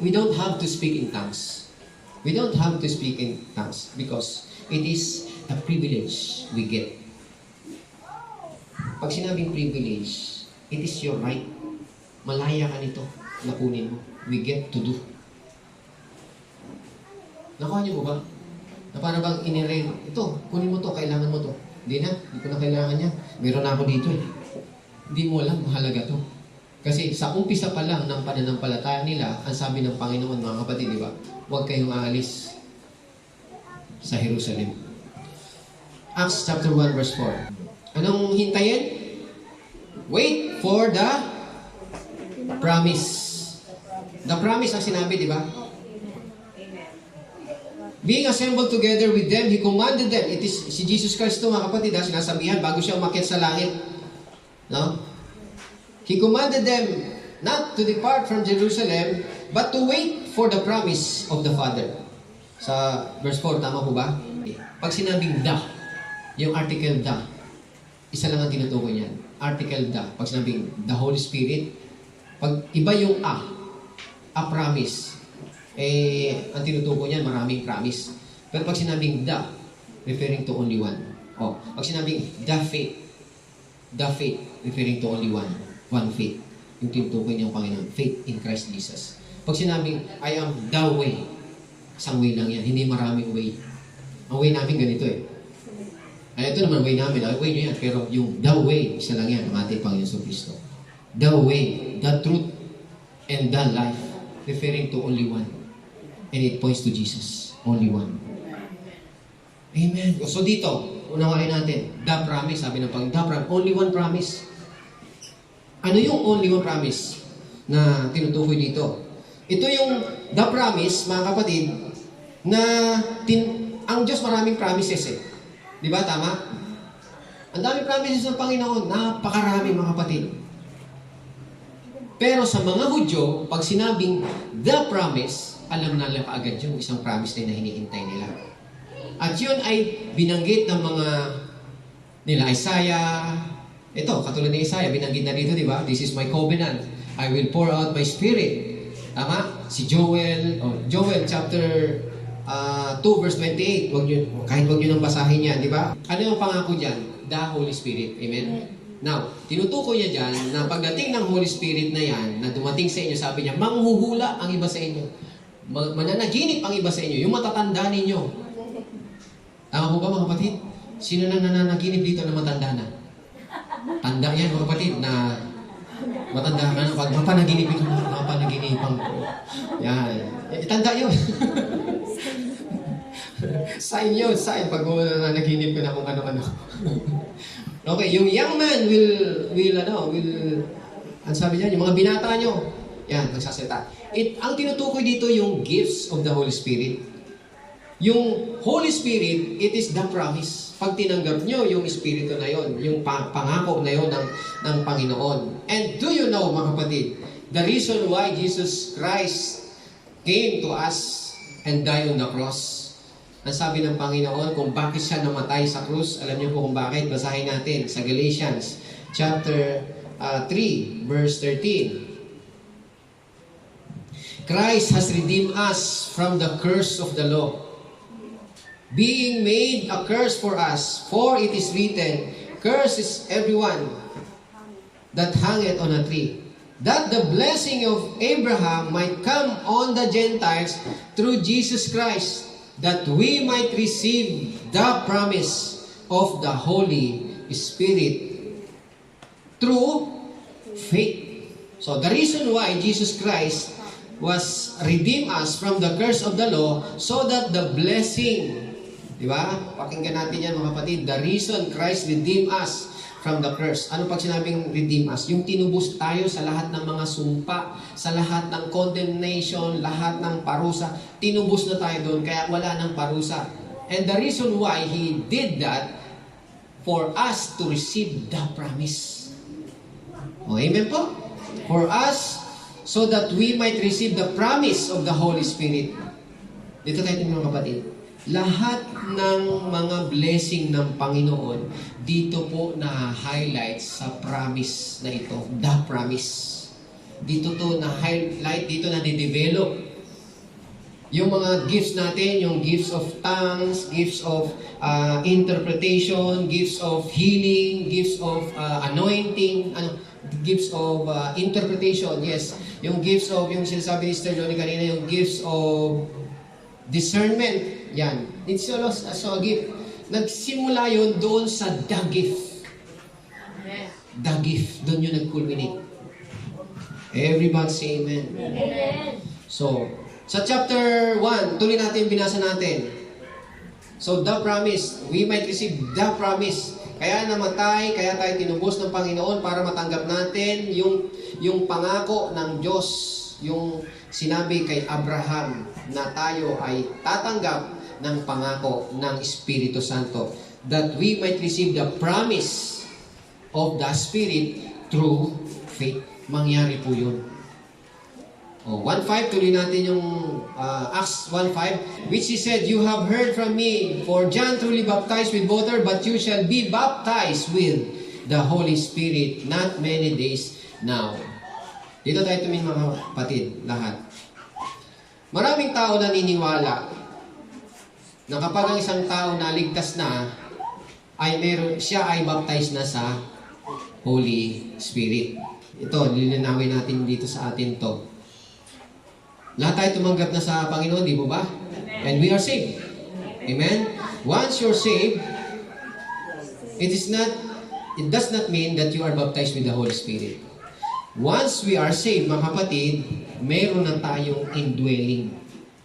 we don't have to speak in tongues. We don't have to speak in tongues because it is a privilege we get. Pag sinabing privilege, it is your right. Malaya ka nito. Nakunin mo. We get to do. Nakuha niyo po ba? Na para bang inirain, ito, kunin mo to, kailangan mo to. Hindi na, hindi ko na kailangan niya. Meron na ako dito eh. Hindi mo alam, mahalaga to. Kasi sa umpisa pa lang ng pananampalataya nila, ang sabi ng Panginoon, mga kapatid, di ba? Huwag kayong aalis sa Jerusalem. Acts chapter 1 verse 4. Anong hintayin? Wait for the promise. The promise ang sinabi, di ba? Being assembled together with them, He commanded them. It is si Jesus Christ ito, mga kapatid, sinasabihan bago siya umakyat sa langit. No? He commanded them not to depart from Jerusalem, but to wait for the promise of the Father. Sa verse 4, tama po ba? Pag sinabing the, yung article the, isa lang ang tinutukoy niyan. Article the. Pag sinabing the Holy Spirit, pag iba yung a promise, ang tinutukoy niyan, maraming promise. Pero pag sinabing the, referring to only one. Pag sinabing the faith, referring to only one faith. Yung tinutukoy niyang Panginoon, faith in Christ Jesus. Pag sinabing, I am the way, isang way lang yan, hindi maraming way. Ang way namin ganito eh. Ito naman way namin, way nyo yan, pero yung the way, isa lang yan, ang ating Panginoon Kristo. The way, the truth, and the life, referring to only one. And it points to Jesus. Only one. Amen. So dito, unawain natin. The promise, sabi ng Panginoon. Only one promise. Ano yung only one promise na tinutukoy dito? Ito yung the promise, mga kapatid, na ang Diyos maraming promises eh. Di ba? Tama? Ang daming promises ng Panginoon. Napakarami, mga kapatid. Pero sa mga Hudyo, pag sinabing the promise, alam na lang kaagad yung isang promise na hinihintay nila. At yun ay binanggit ng mga nila Isaiah. Ito, katulad ni Isaiah, binanggit na dito, di ba? This is my covenant. I will pour out my spirit. Tama? Si Joel, Joel chapter 2 verse 28. Kahit wag nyo nang basahin yan, di ba? Ano yung pangako dyan? The Holy Spirit. Amen? Now, tinutukoy niya dyan na pagdating ng Holy Spirit na yan, na dumating sa inyo, sabi niya, manghuhula ang iba sa inyo. Mananaginip ang iba sa inyo, yung matatanda ninyo. Tama po ba mga kapatid? Sino nang nananaginip dito na matanda na? Tanda yan mga kapatid na matanda na. Pag mapanaginip ito, mapanaginipan ko. Yan. Tanda yun. Sign yun, sign. Pag nananaginip ko na kung ano-ano. Okay, yung young man will, ang sabi niya, yung mga binata nyo, yan, nagsasalita. Ang tinutukoy dito yung gifts of the Holy Spirit. Yung Holy Spirit, it is the promise. Pag tinanggap nyo yung Espiritu na yon, yung pangako na yon ng Panginoon. And do you know, mga kapatid, the reason why Jesus Christ came to us and died on the cross? Ang sabi ng Panginoon kung bakit siya namatay sa krus, alam niyo po kung bakit. Basahin natin sa Galatians chapter 3, verse 13. Christ has redeemed us from the curse of the law, being made a curse for us, for it is written, cursed is everyone that hangeth on a tree, that the blessing of Abraham might come on the Gentiles through Jesus Christ, that we might receive the promise of the Holy Spirit through faith. So the reason why Jesus Christ was redeem us from the curse of the law so that the blessing, di ba? Pakinggan natin yan mga kapatid. The reason Christ redeem us from the curse. Ano pag sinabing redeem us? Yung tinubos tayo sa lahat ng mga sumpa, sa lahat ng condemnation, lahat ng parusa. Tinubos na tayo doon, kaya wala ng parusa. And the reason why He did that, for us to receive the promise. Oh, amen po? For us, so that we might receive the promise of the Holy Spirit. Dito tayo tingnan mga kapatid. Lahat ng mga blessing ng Panginoon, dito po na-highlight sa promise na ito. The promise. Dito to na-highlight, dito na-develop. Yung mga gifts natin, yung gifts of tongues, gifts of interpretation, gifts of healing, gifts of anointing, gifts of interpretation, yes. Yung gifts of, yung sinasabi ni Sister Johnny kanina, yung gifts of discernment, yan. It's also a gift. Nagsimula yun doon sa the gift. The gift, doon yun nag-culminate. Everybody say amen. Amen. So, sa chapter 1, tuloy natin, binasa natin. So, the promise, we might receive the promise. Kaya namatay, kaya tayo tinubos ng Panginoon para matanggap natin yung pangako ng Diyos, yung sinabi kay Abraham na tayo ay tatanggap ng pangako ng Espiritu Santo, that we might receive the promise of the Spirit through faith. Mangyari po yun. 1:5, tuloy natin yung Acts 1:5, which He said, "You have heard from me, for John truly baptized with water, but you shall be baptized with the Holy Spirit not many days now." Dito tayo tumingin mga kapatid, lahat. Maraming tao naniniwala na kapag ang isang tao naligtas na, siya ay baptized na sa Holy Spirit. Ito, lilinawin natin dito sa atin to. Lahat tayo tumanggap na sa Panginoon, di mo ba? And we are saved. Amen? Once you're saved, it does not mean that you are baptized with the Holy Spirit. Once we are saved, mga kapatid, meron na tayong indwelling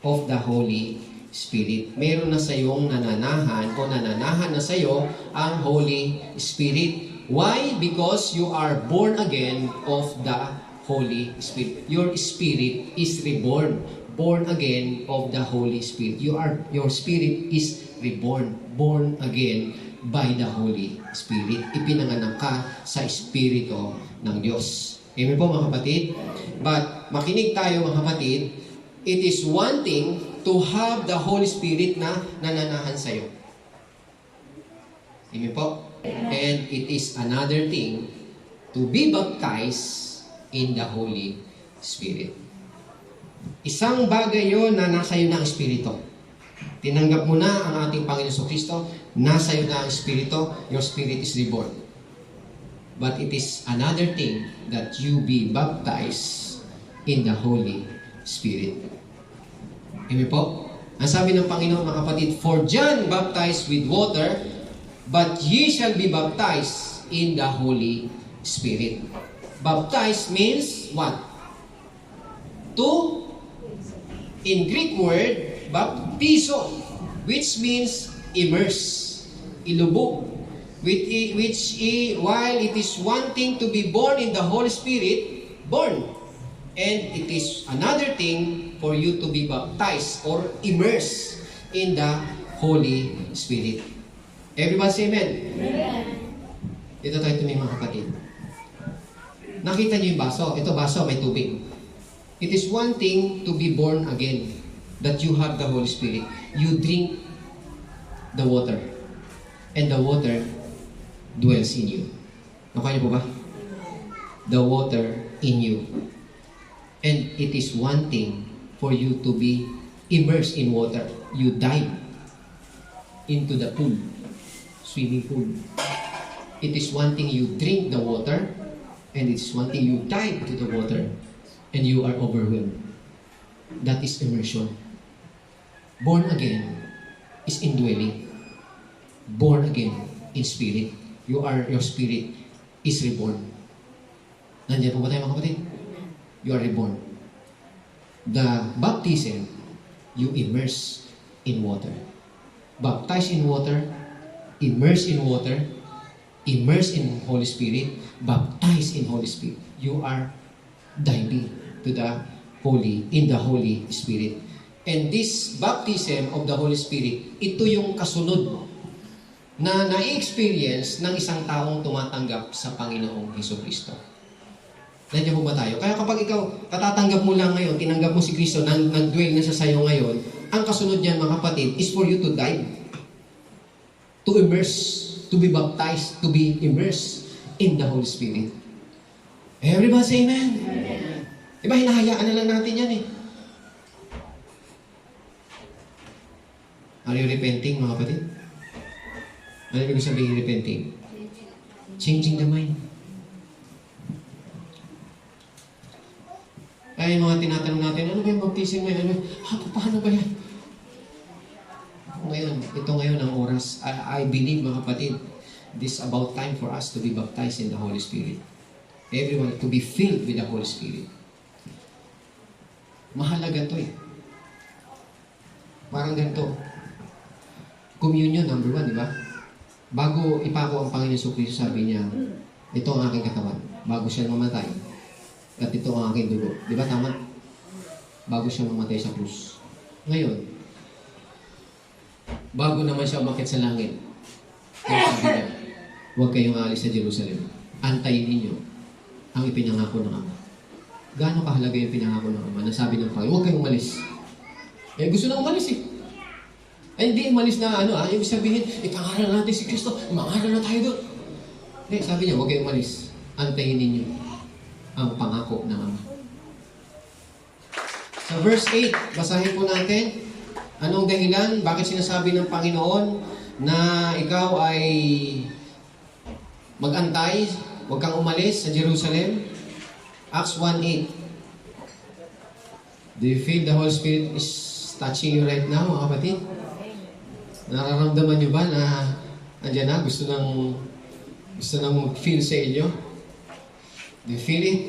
of the Holy Spirit. Meron na sayong nananahan na sayo ang Holy Spirit. Why? Because you are born again of the Holy Spirit. Your spirit is reborn. Born again of the Holy Spirit. Your spirit is reborn. Born again by the Holy Spirit. Ipinanganak ka sa Espiritu ng Diyos. Amen po mga kapatid? But, makinig tayo mga kapatid, it is one thing to have the Holy Spirit na nananahan sa'yo. Amen po? And it is another thing to be baptized in the Holy Spirit. Isang bagay yon na nasa iyo na ang Espiritu. Tinanggap mo na ang ating Panginoon Kristo, nasa iyo na ang Espiritu, your spirit is reborn. But it is another thing that you be baptized in the Holy Spirit. Amen po? Ang sabi ng Panginoon mga kapatid, "For John baptized with water, but ye shall be baptized in the Holy Spirit." Baptize means what? In Greek word, baptizo, which means immerse, ilubog. While it is one thing to be born in the Holy Spirit, born. And it is another thing for you to be baptized or immersed in the Holy Spirit. Everybody say amen? Amen. Ito tayo tumingin mga kapatid. Nakita niyo yung baso. Ito baso, may tubig. It is one thing to be born again, that you have the Holy Spirit. You drink the water, and the water dwells in you. Nakaya niyo po ba? The water in you. And it is one thing for you to be immersed in water. You dive into the pool, swimming pool. It is one thing you drink the water, and it's one thing you dive to the water and you are overwhelmed. That is immersion. Born again is indwelling. Born again in spirit. Your spirit is reborn. Nandiyan po ba tayo mga kapatid? You are reborn. The baptism, you immerse in water. Baptize in water, immerse in water, immerse in Holy Spirit, baptize in Holy Spirit. You are diving to the in the Holy Spirit. And this baptism of the Holy Spirit, ito yung kasunod na na-experience ng isang taong tumatanggap sa Panginoong Hesukristo. Nandiyan po ba tayo? Kaya kapag ikaw, katatanggap mo lang ngayon, tinanggap mo si Kristo, nag-dwell na siya sa'yo ngayon, ang kasunod niyan mga kapatid is for you to dive, to immerse, to be baptized, to be immersed in the Holy Spirit. Everybody say amen? Amen. Diba, hinahayaan na lang natin yan eh. Are you repenting, mga kapatid? Ano ibig sabihin repenting? Changing the mind. Ay, mga tinatanong natin, ano ba yung baptism ngayon? Paano ba yan? Ito ngayon ang oras. I believe, mga kapatid, this is about time for us to be baptized in the Holy Spirit. Everyone to be filled with the Holy Spirit. Mahalaga to eh. Parang ganito. Communion, number 1, di ba? Bago ipako ang Panginoon Jesucristo, sabi niya, ito ang aking katawan. Bago siya mamatay. At ito ang aking dugo. Di ba tama? Bago siya mamatay sa krus. Ngayon, bago naman siya umakit sa langit, sabi niya, huwag kayong aalis sa Jerusalem. Antayin ninyo ang ipinangako ng Ama. Gaano kahalaga yung pinangako ng Ama? Nasabi ng Panginoon, huwag kayong umalis. Eh, gusto na umalis eh. Ay, hindi umalis na yung sabihin, ipangaral natin si Kristo, mangaral na tayo doon. Eh, sabi niya, huwag kayong umalis. Antayin ninyo ang pangako ng Ama. Sa verse 8, basahin po natin. Anong dahilan? Bakit sinasabi ng Panginoon na ikaw ay mag-antay, huwag kang umalis sa Jerusalem? Acts 1:8. Do you feel the Holy Spirit is touching you right now, mga kapatid? Nararamdaman niyo ba na andyan na, gusto nang feel sa inyo? Do you feel it?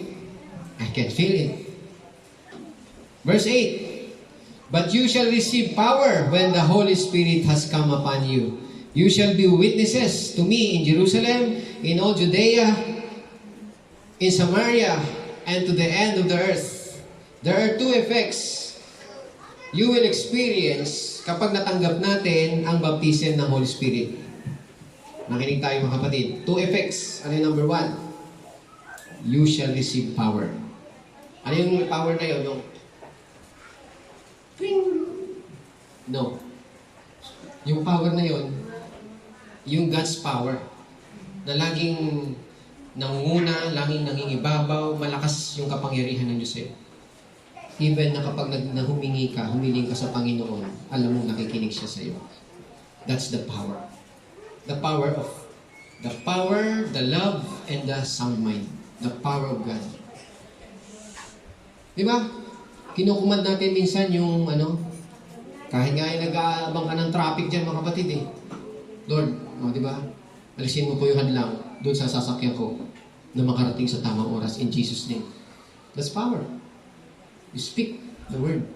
I can feel it. Verse 8. But you shall receive power when the Holy Spirit has come upon you. You shall be witnesses to me in Jerusalem, in all Judea, in Samaria, and to the end of the earth. There are 2 effects you will experience kapag natanggap natin ang baptism ng Holy Spirit. Nakinig tayo mga kapatid. 2 effects. Ano yung number 1? You shall receive power. Ano yung power na yun? Yung no. Yung power na yun, yung God's power, na laging nangunguna, laging nangingibabaw, malakas yung kapangyarihan ng Diyos sa'yo. Even na kapag humiling ka sa Panginoon, alam mo nakikinig siya sa'yo. That's the power. The power, the love, and the sound mind. The power of God. Di ba? Kinukumand natin minsan yung kahit nga yung nag-aabang ka ng traffic dyan mga kapatid eh. Lord, di ba? Alisin mo po yung hadlang doon sa sasakyan ko na makarating sa tamang oras in Jesus' name. That's power. You speak the word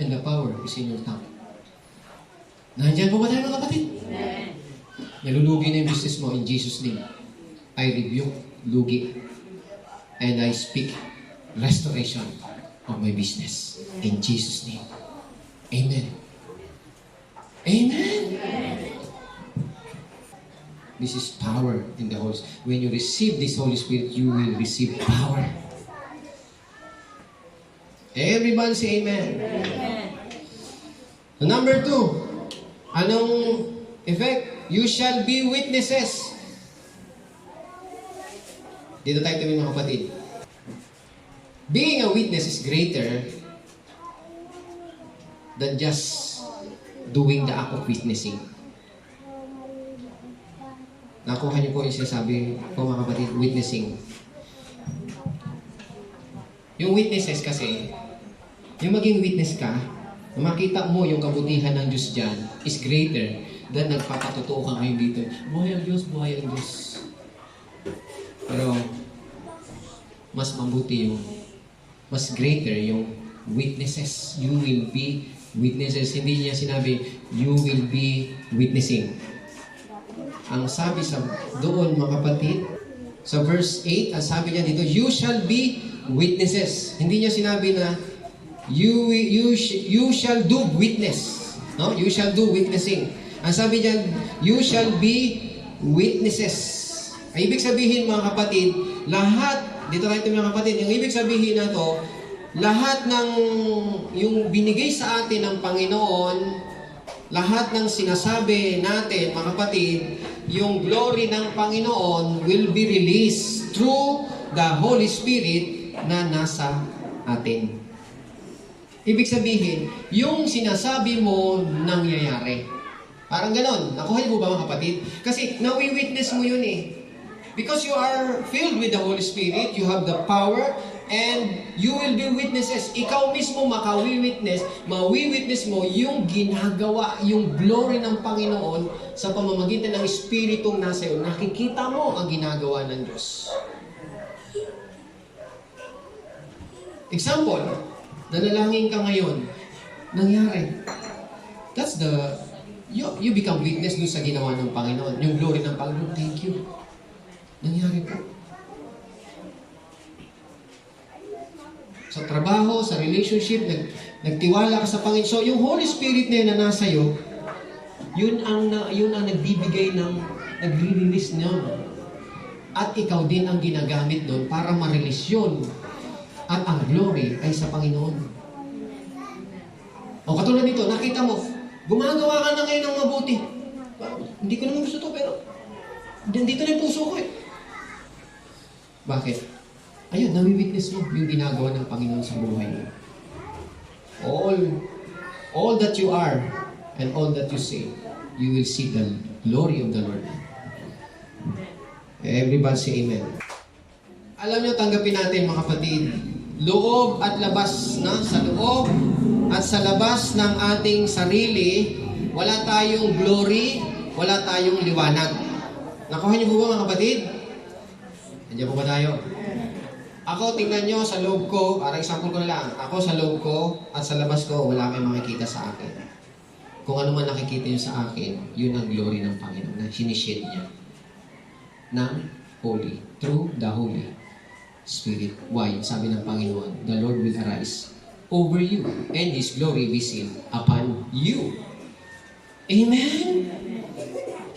and the power is in your tongue. Nandiyan po ba tayo mga kapatid? Amen. Nalulugi na yung business mo in Jesus' name. I rebuke lugi and I speak restoration of my business in Jesus' name. Amen. Amen. This is power in the Holy Spirit. When you receive this Holy Spirit, you will receive power. Everybody say amen. Amen. Number 2, anong effect? You shall be witnesses. Dito tayo tumingin mga kapatid. Being a witness is greater than just doing the act of witnessing. Nakuha niyo po yung sinasabi ko mga kapatid, witnessing. Yung witnesses kasi, yung maging witness ka, na makita mo yung kabutihan ng Diyos dyan, is greater than nagpapatotoo ka ngayon dito. Buhay ang Diyos, buhay ang Diyos. Pero, mas mabuti yung, mas greater yung witnesses. You will be witnesses. Hindi niya sinabi, you will be witnessing. Ang sabi sa doon, mga kapatid, sa verse 8, ang sabi niya dito, you shall be witnesses. Hindi niya sinabi na, you shall do witness. No? You shall do witnessing. Ang sabi niya, you shall be witnesses. Ang ibig sabihin, mga kapatid, lahat, dito tayo mga kapatid, yung ibig sabihin na to, lahat ng yung binigay sa atin ng Panginoon, lahat ng sinasabi natin, mga kapatid, yung glory ng Panginoon will be released through the Holy Spirit na nasa atin. Ibig sabihin, yung sinasabi mo nangyayari. Parang ganon. Nakuha niyo po ba, mga kapatid? Kasi nawi-witness mo yun eh. Because you are filled with the Holy Spirit, you have the power, and you will be witnesses. Ikaw mismo makawi-witness, mawi-witness mo yung ginagawa, yung glory ng Panginoon sa pamamagitan ng Espiritong nasa iyo. Nakikita mo ang ginagawa ng Diyos. Example, nanalangin ka ngayon, nangyari. That's the, you become witness doon sa ginawa ng Panginoon. Yung glory ng Panginoon, thank you. Nangyari po. Sa trabaho, sa relationship, nagtiwala ka sa Panginoon. So, yung Holy Spirit na yun na nasa iyo, yun ang nagbibigay ng, nagre-release niyon. At ikaw din ang ginagamit doon para ma-release yun. At ang glory ay sa Panginoon. O katulad nito, nakita mo, gumagawa ka na ngayon ng mabuti. Hindi ko naman gusto to, pero dito na yung puso ko eh. Bakit? Ayun, nawi-witness mo yung ginagawa ng Panginoon sa buhay mo. All that you are and all that you say, you will see the glory of the Lord. Everybody say amen. Alam niyo, tanggapin natin, mga kapatid, loob at labas, na sa loob at sa labas ng ating sarili, wala tayong glory, wala tayong liwanag. Nakuha niyo po ba, mga kapatid? Nandiyan po ba tayo? Ako, tingnan nyo sa loob ko, para example ko na lang, ako sa loob ko at sa labas ko, wala kayong makikita sa akin. Kung ano man nakikita nyo sa akin, yun ang glory ng Panginoon na sinishade niya ng Holy, through the Holy Spirit. Why? Sabi ng Panginoon, the Lord will arise over you and His glory be seen upon you. Amen?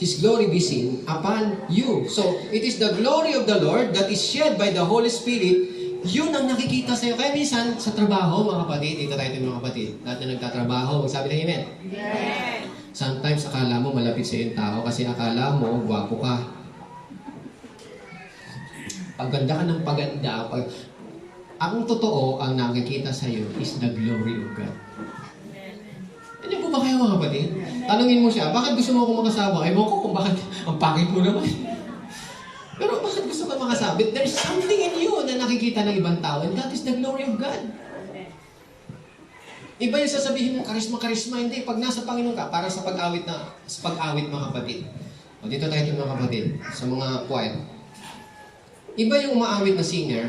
His glory be seen upon you. So, it is the glory of the Lord that is shed by the Holy Spirit. Yun ang nakikita sa'yo. Kaya minsan, sa trabaho, mga kapatid, dito tayo mga kapatid, lahat na nagtatrabaho, magsabi na amen. Amen. Sometimes, akala mo malapit sa yung tao kasi akala mo, gwapo ka. Pagganda ka ng paganda, ang totoo, ang nakikita sa'yo is the glory of God. Ano po ba kayo, mga kapatid? Tanungin mo siya, bakit gusto mo akong makasawa? Ewan ko kung bakit ang pangit mo naman. Pero bakit gusto ka makasabit? There's something in you na nakikita ng ibang tao, and that is the glory of God. Iba yung sasabihin mo, karisma, hindi. Pag nasa Panginoon ka, para sa pag-awit mga kapatid. O dito tayo mga kapatid, sa mga choir. Iba yung umaawit na singer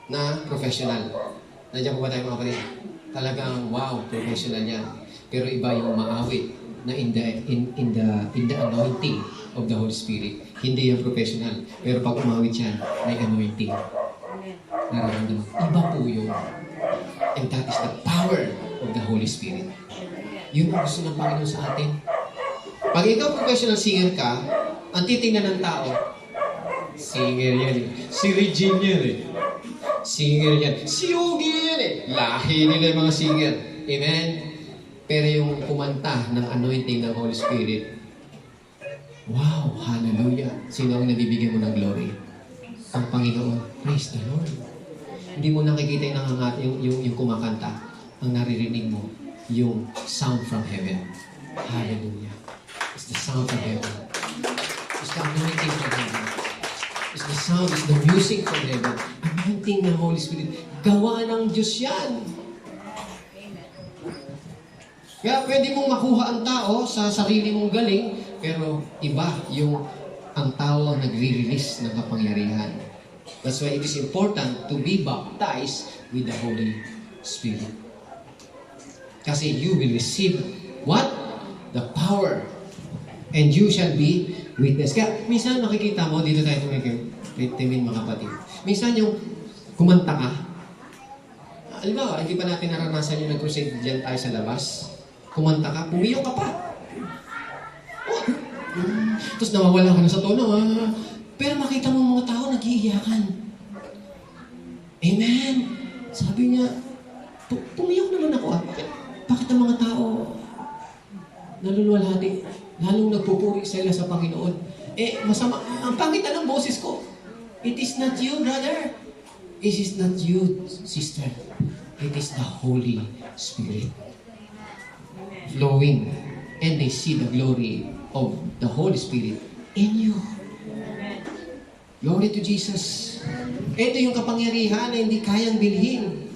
na professional. Nandiyan po ba tayo mga kapatid? Talagang, wow, professional yan. Pero iba yung maawit na in the anointing of the Holy Spirit. Hindi yung professional. Pero pag umawit siya, may anointing. Nararamdaman. Iba po yun. And that is the power of the Holy Spirit. Yun ang gusto ng Panginoon sa atin. Pag ikaw professional singer ka, ang titingnan ng tao, singer yan eh. Si Regine yan eh. Singer yan. Si Yugi yan eh. Lahi nila yung mga singer. Amen? Pero yung kumanta ng anointing ng Holy Spirit, wow, hallelujah. Sino ang nabibigyan mo ng glory? Ang Panginoon. Praise the Lord. Hindi mo nakikita yung kumakanta. Ang naririnig mo, yung sound from heaven. Hallelujah. It's the sound from heaven. It's the anointing from heaven. It's the sound, it's the music from heaven. Anointing ng Holy Spirit. Gawa ng Diyos yan. Kaya pwede mong makuha ang tao sa sarili mong galing, pero iba yung ang tao ang nagre-release ng kapangyarihan. That's why it is important to be baptized with the Holy Spirit. Kasi you will receive what? The power. And you shall be witness. Kaya minsan nakikita mo, dito tayo tumimin mga kapatid. Minsan yung kumanta ka. Halimbawa, hindi pa natin naranasan yung nag-crusade dyan tayo sa labas. Kumanta ka, pumiyok ka pa. Oh. Tapos nawawala ka na sa tono. Pero makita mo mga tao nag-iiyakan. Amen. Sabi niya, pumiyok naman ako. Bakit ang mga tao nalulwalhati? Lalong nagpupuri sila sa Panginoon. Masama. Ang pangit na ng boses ko. It is not you, brother. It is not you, sister. It is the Holy Spirit flowing. And they see the glory of the Holy Spirit in you. Glory to Jesus. Ito yung kapangyarihan na hindi kayang bilhin.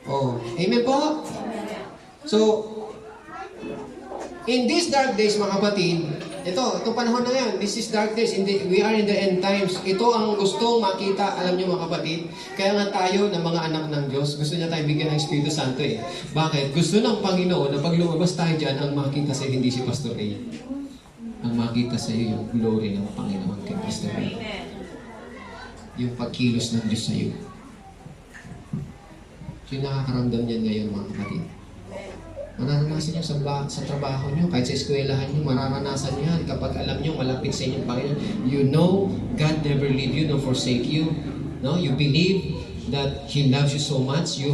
Oh, amen po? So, in these dark days, mga kapatid, itong panahon na yan, this is dark days, we are in the end times. Ito ang gustong makita, alam niyo mga kapatid, kaya nga tayo na mga anak ng Diyos, gusto niya tayo bigyan ng Espiritu Santo eh. Bakit? Gusto ng Panginoon na pag lumabas tayo dyan, ang makita sa hindi si Pastor A. Ang makita sa iyo yung glory ng Panginoon kay Pastor A. Yung pagkilos ng Diyos sa iyo. Yung nakakaramdam niyan ngayon mga kapatid. Mararanasan nyo sa trabaho nyo, kahit sa eskwelahan nyo, mararanasan nyo yan. Kapag alam nyo, malapit sa inyong Panginoon, you know God never leave you nor forsake you. No? You believe that He loves you so much.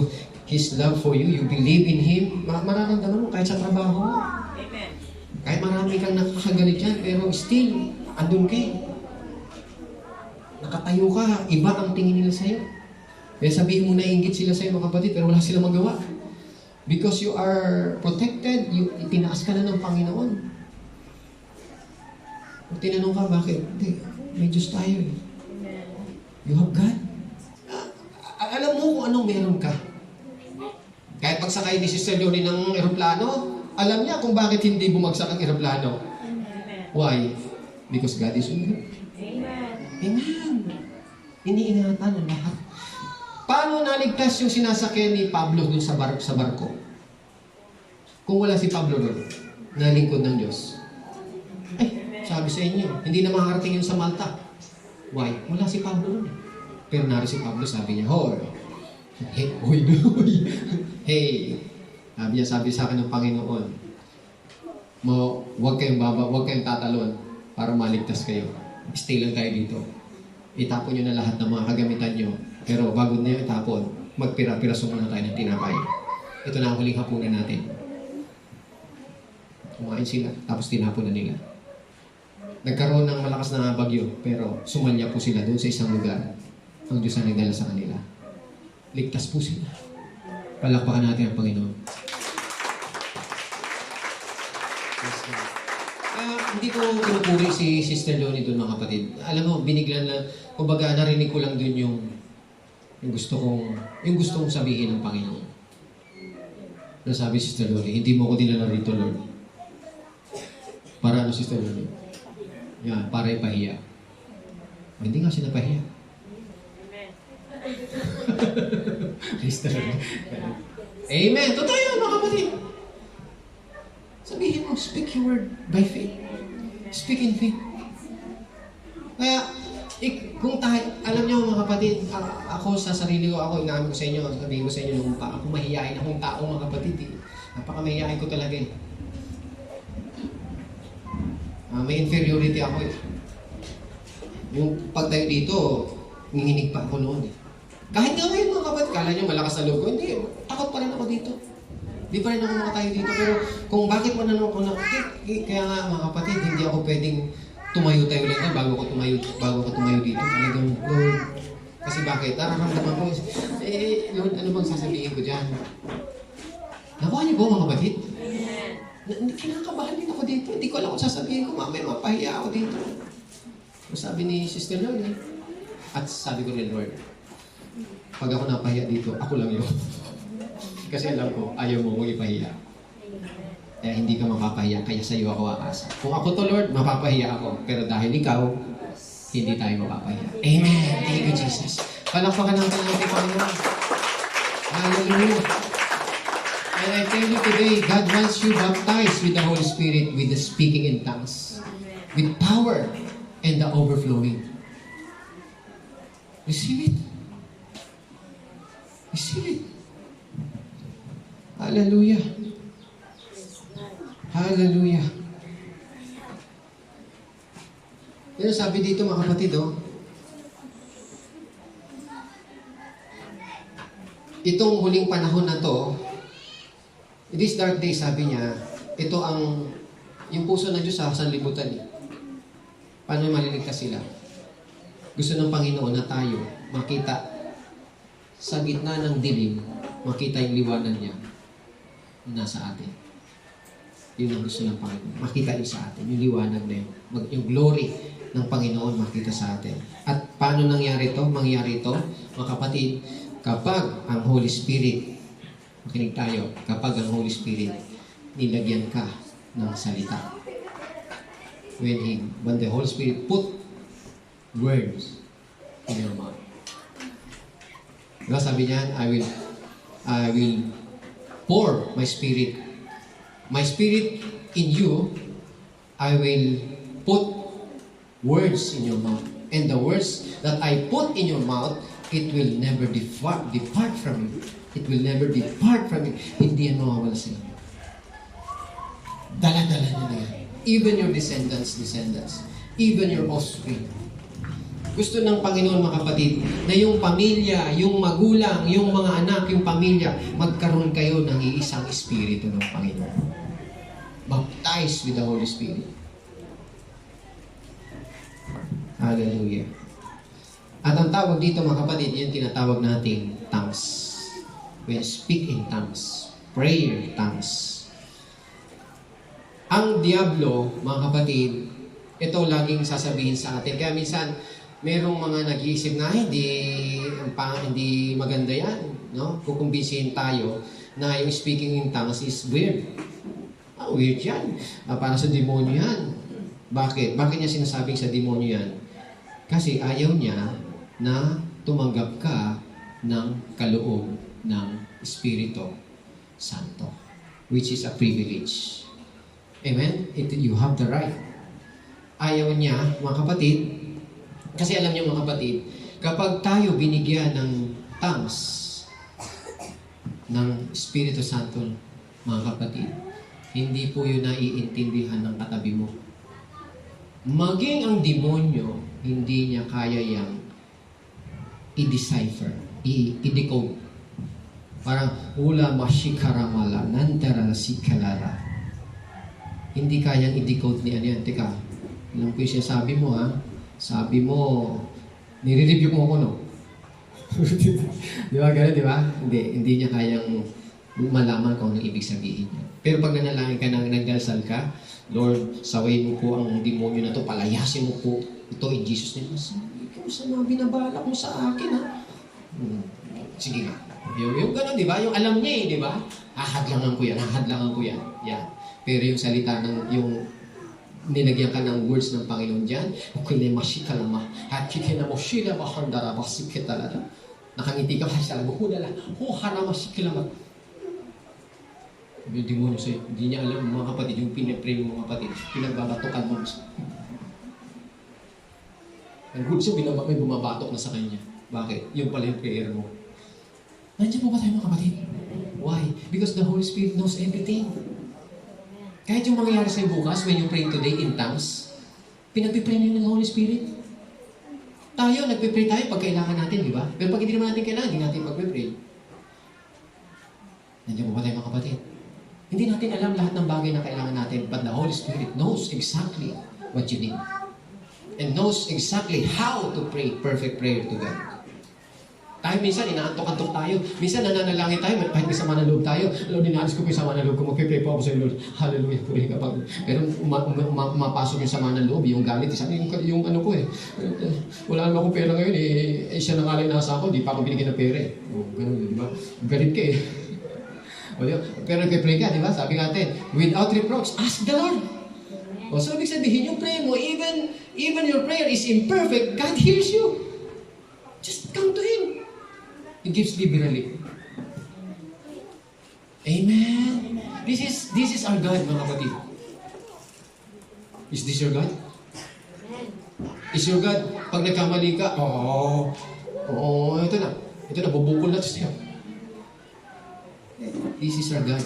His love for you, you believe in Him. Mararamdaman mo kahit sa trabaho mo. Amen. Kahit marami kang nakakagalit dyan, pero still, andun kayo. Nakatayo ka, iba ang tingin nila sa'yo. Kaya sabihin mo nainggit sila sa'yo mga kapatid, pero wala silang magawa. Because you are protected, itinaas ka na ng Panginoon. Kung tinanong ka, bakit? Hindi, may Diyos tayo eh. You have God. Alam mo kung anong meron ka. Kahit pagsakay ni Sister Johnny ng eroplano, alam niya kung bakit hindi bumagsak ang eroplano. Why? Because God is with you. Amen. Iniingatan ang lahat. Paano naligtas yung sinasakyan ni Pablo dun sa barko? Kung wala si Pablo doon, na lingkod ng Diyos. Sabi sa inyo, hindi na makakarating yun sa Malta. Why? Wala si Pablo doon. Pero naro si Pablo, sabi niya, hey, sabi sa akin ng Panginoon, huwag kayong tatalon para maligtas kayo. Stay lang tayo dito. Itapon nyo na lahat ng mga kagamitan nyo. Pero bago na yung itapon, magpira-piraso muna tayo ng tinapay. Ito na ang huling hapunan natin. Kumain sila, tapos tinapon na nila. Nagkaroon ng malakas na bagyo, pero sumalya po sila doon sa isang lugar. Ang Diyos ang nagdala sa kanila. Ligtas po sila. Palakpakan natin ang Panginoon. Hindi ko pinupuri si Sister Johnny doon mga kapatid. Alam mo, biniglan lang, kumbaga narinig ko lang doon yung gusto kong sabihin ng Panginoon. Nasabi si Sister Johnny, hindi mo ko dinala rito, Lord. Para ano, Sister Johnny? Yan, para ipahiya. Hindi nga siya napahiya. Sister Johnny. Amen! Totoo yun, mga kapatid. Sabihin mo, speak your word by faith. Speak in faith. Kaya, kung tayo, alam niyo mga kapatid, ako sa sarili ko, ako inamin ko sa inyo, sabihin ko sa inyo nung ako mahihayin akong tao mga kapatid. Napakamahihayin ko talaga eh. May inferiority ako eh. Yung pagtayo dito, nanginig pa ako noon eh. Kahit nga ngayon mga kapatid, kala niyo malakas na loob ko, hindi, takot pa rin ako dito. Di pa rin ako makatayo dito, pero kung bakit mananong ko na, kaya nga mga kapatid, hindi ako pwedeng tumayo-tayo lang na bago ko tumayo dito. Talagang, Lord, kasi bakit? Nararamdaman ko, Lord, ano bang sasabihin ko dyan? Nakuha niyo ba mga kapatid? Kinakabahan din ako dito. Hindi ko alam kung sasabihin ko, mamaya mapahiya ako dito. Sabi ni Sister Lord, at sabi ko rin, Lord, pag ako napahiya dito, ako lang yun. Kasi alam ko, ayaw mo kong ipahiya. Kaya hindi ka mapapahiya, kaya sa iyo ako aasa. Kung ako to, Lord, mapapahiya ako. Pero dahil ikaw, hindi tayo mapapahiya. Amen. Thank you, Jesus. Palakpakan natin ang ating Panginoon. Hallelujah. And I tell you today, God wants you baptized with the Holy Spirit, with the speaking in tongues, with power and the overflowing. Receive it. Receive it. Hallelujah. Hallelujah. Pero sabi dito mga kapatid, itong huling panahon na to, in this dark day, sabi niya, ito ang, yung puso ng Diyos sa sanlibutan. Paano maliligtas sila? Gusto ng Panginoon na tayo makita sa gitna ng dilim, makita yung liwanag niya na nasa atin. Yun ang gusto ng Panginoon. Makita yun sa atin, yung liwanag na yun. Yung glory ng Panginoon makita sa atin. At paano nangyari ito? Mangyari ito, mga kapatid, kapag ang Holy Spirit, makinig tayo, kapag ang Holy Spirit, nilagyan ka ng salita. When the Holy Spirit put words in your mouth. Diba sabi niyan, I will pour my spirit in you, I will put words in your mouth. And the words that I put in your mouth, it will never depart from you. It will never depart from you. Hindi yan mawawala sa inyo. Dala-dala niya na yan. Even your descendants, even your offspring. Gusto ng Panginoon, mga kapatid, na yung pamilya, yung magulang, yung mga anak, yung pamilya, magkaroon kayo ng iisang Espiritu ng Panginoon. Baptized with the Holy Spirit. Hallelujah. At ang tawag dito, mga kapatid, yung tinatawag nating tongues. We speak in tongues. Prayer tongues. Ang Diablo, mga kapatid, ito laging sasabihin sa atin. Kaya minsan, merong mga nag-iisip na hindi maganda yan, no? Kukumbinsihin tayo na yung speaking in tongues is weird. Weird yan. Para sa demonyo yan. Bakit? Bakit niya sinasabing sa demonyo yan? Kasi ayaw niya na tumanggap ka ng kaloob ng Espiritu Santo, which is a privilege. Amen? You have the right. Ayaw niya, mga kapatid, kasi alam niyo mga kapatid, kapag tayo binigyan ng tongues ng Espiritu Santo, mga kapatid, hindi po yun naiintindihan ng katabi mo. Maging ang demonyo, hindi niya kaya yang i-decipher, i-decode. Parang, ula mashikaramala, nantara sikalala. Hindi kayang i-decode ni ano yan. Teka, alam ko yung sinasabi mo ha. Sabi mo, nire-review mo ako, no? Di ba gano'n, di ba? Hindi niya kayang malaman kung anong ibig sabihin niya. Pero pag nanalangin ka nang nagdasal ka, Lord, saway mo po ang demonyo na to, palayasin mo po ito in Jesus' name. Ikaw sa mga binabalak mo sa akin, ha? Sige nga. Yung gano'n, di ba? Yung alam niya di ba? Hahadlangan ko yan. Yan. Pero yung salita ng, yung nilagyan ka ng words ng Panginoon dyan, nakangiti ka pa sa hudala, yung demonyo sa'yo, hindi niya alam mga kapatid, yung pinapray mo mga kapatid, pinagbabatukan mo. Ang good so, may bumabatok na sa kanya. Bakit? Yung pala yung prayer mo. Nandiyan po ba tayo mga kapatid? Why? Because the Holy Spirit knows everything. Kahit yung mangyayari sa'yo bukas, when you pray today in tongues, pinagpipray niyo ng Holy Spirit. Tayo, nagpipray tayo pag kailangan natin, di ba? Pero pag hindi naman natin kailangan, hindi natin magpipray. Nandiyan po ba tayo mga kapatid? Hindi natin alam lahat ng bagay na kailangan natin, but the Holy Spirit knows exactly what you need. And knows exactly how to pray perfect prayer to God. Tayo minsan, inaantok-antok tayo. Minsan, nananalangin tayo, kahit may sama ng loob tayo. Lord, inaalis ko po yung sama ng loob ko. Magpipray po ako sa Lord. Hallelujah. Puri ka pa. Pero mapasok yung sama ng loob, yung galit. Sabi yung ano ko wala naman akong pera ngayon siya na nga lang nasa ako, di pa ako binigyan ng pera ganun, di ba? Galit ka Pero nagpipray ka, di ba? Sabi natin, without reproach, ask the Lord. O, so ibig sabihin, yung prayer mo, even your prayer is imperfect, God hears you. Just come to Him. He gives liberally. Amen. This is our God, mga kapatid. Is this your God? Amen. Is your God, pag nagkamali ka, ito na, bubukol na ito sa'yo. This is our God.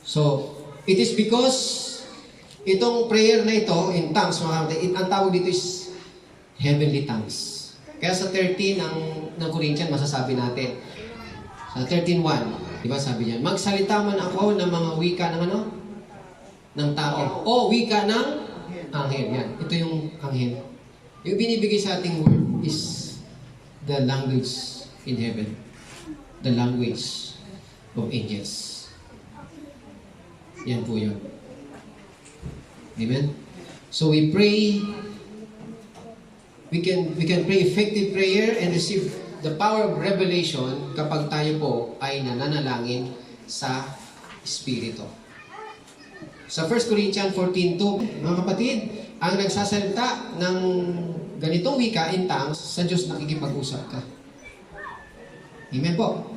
So, it is because itong prayer na ito, in tongues, mga kapatid, ang tawag dito is heavenly tongues. Kaya sa 13 ng Corinthian, masasabi natin. Sa 13:1, di ba sabi niya, magsalita man ako ng mga wika ng ano? Ng tao. O wika ng anghel. Yan. Ito yung anghel. Yung binibigay sa ating word is the language in heaven. The language of angels. Yan po yun. Amen? So we pray, we can pray effective prayer and receive the power of revelation kapag tayo po ay nananalangin sa Espiritu. Sa 1 Corinthians 14:2, mga kapatid, ang nagsasalita ng ganitong wika in tongues, sa Diyos nakikipag-usap ka. Amen po.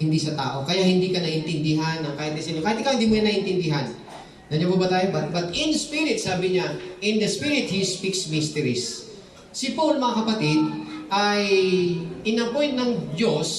Hindi sa tao. Kaya hindi ka naintindihan ng kahit sino. Kahit ikaw hindi mo yan naintindihan. Nandiyan po ba tayo? But in spirit, sabi niya, in the spirit, He speaks mysteries. Si Paul, mga kapatid, ay inappoint ng Diyos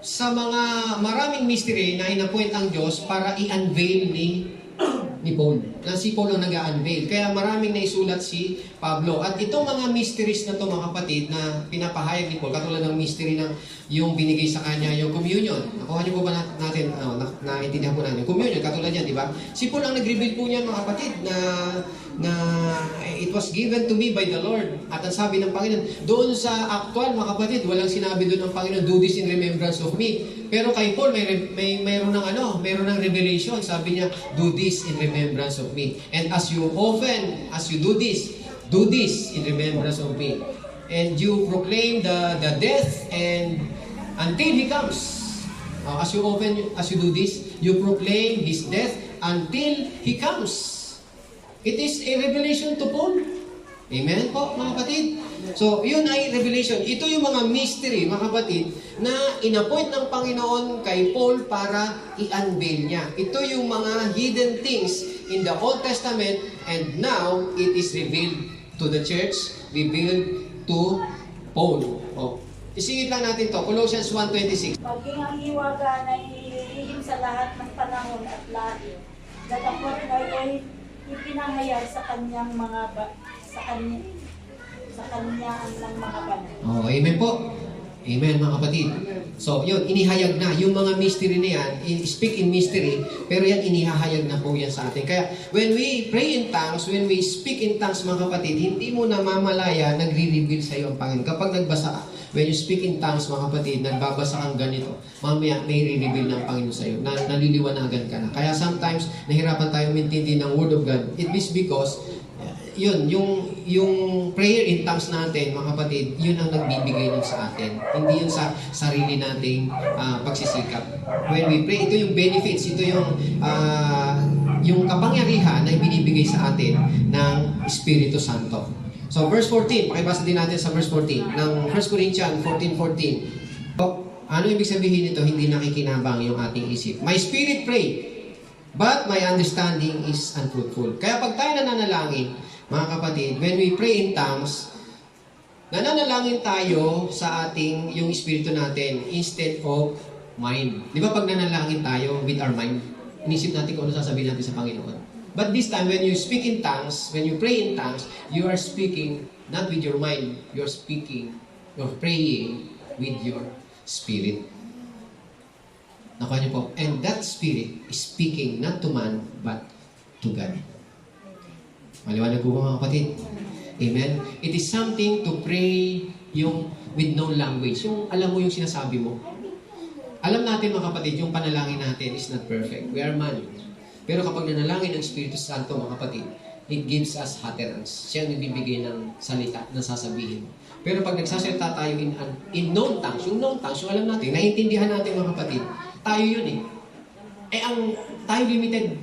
sa mga maraming mystery na inappoint ang Diyos para i-unveil ni Paul. Na si Paul ang nag-unveil. Kaya maraming naisulat si Pablo. At itong mga mysteries na ito, mga kapatid, na pinapahayag ni Paul, katulad ng mystery ng yung binigay sa kanya, yung communion. Nakuha niyo po ba natin, naintindihan po natin. Communion, katulad yan, di ba? Si Paul ang nag-reveal po niyan, mga kapatid, na it was given to me by the Lord. At ang sabi ng Panginoon, doon sa actual, mga kapatid, walang sinabi doon ng Panginoon, do this in remembrance of me. Pero kay Paul, mayroon ng revelation. Sabi niya, do this in remembrance of me. And as you do this in remembrance of me. And you proclaim the death and until He comes. As you do this, you proclaim His death until He comes. It is a revelation to Paul. Amen po, mga kapatid? So, yun ay revelation. Ito yung mga mystery, mga kapatid, na inappoint ng Panginoon kay Paul para i-unveil niya. Ito yung mga hidden things in the Old Testament and now it is revealed to the church, revealed to Paul. Isingit lang natin to, Colossians 1:26. Maging ang hiwaga na inililihim sa lahat ng panahon at lahi. Datapot ay ipinahayag sa kanyang sa kanya ng mga banal. Amen po. Amen, mga kapatid. So, yun, inihayag na. Yung mga mystery na yan, speak in mystery, pero yan, inihahayag na po yan sa atin. Kaya, when we pray in tongues, when we speak in tongues, mga kapatid, hindi mo namamalaya, nagre-reveal sa iyo ang Panginoon. Kapag nagbasa ka, when you speak in tongues, mga kapatid, nagbabasa kang ganito, mamaya may re-reveal ng Panginoon sa iyo. Naliliwanagan ka na. Kaya sometimes, nahirapan tayo mintindi ng Word of God. It is because, yun, yung prayer in tongues natin, mga kapatid, yun ang nagbibigay nun sa atin. Hindi yun sa sarili nating pagsisikap. When we pray, ito yung benefits, ito yung kapangyarihan na ibinibigay sa atin ng Espiritu Santo. So, verse 14, pakibasa din natin sa verse 14 ng 1 Corinthians 14:14. So, ano ibig sabihin nito? Hindi nakikinabang yung ating isip. My spirit pray, but my understanding is unfruitful. Kaya pag tayo nananalangin, mga kapatid, when we pray in tongues, nananalangin tayo sa ating, yung espiritu natin, instead of mind. Di ba pag nanalangin tayo with our mind, inisip natin kung ano sasabihin natin sa Panginoon. But this time, when you speak in tongues, when you pray in tongues, you are speaking not with your mind, you're praying with your spirit. Nakuha niyo po. And that spirit is speaking not to man, but to God. Maliwanag po mga kapatid. Amen? It is something to pray yung with no language. Yung alam mo yung sinasabi mo. Alam natin mga kapatid, yung panalangin natin is not perfect. We are man. Pero kapag nanalangin ng Espiritu Santo mga kapatid, it gives us utterance. Siya ang nagbibigay ng salita na sasabihin mo. Pero pag nagsasalita tayo in known tongues, yung known tongues, yung alam natin, naiintindihan natin mga kapatid, tayo yun eh. Tayo limited.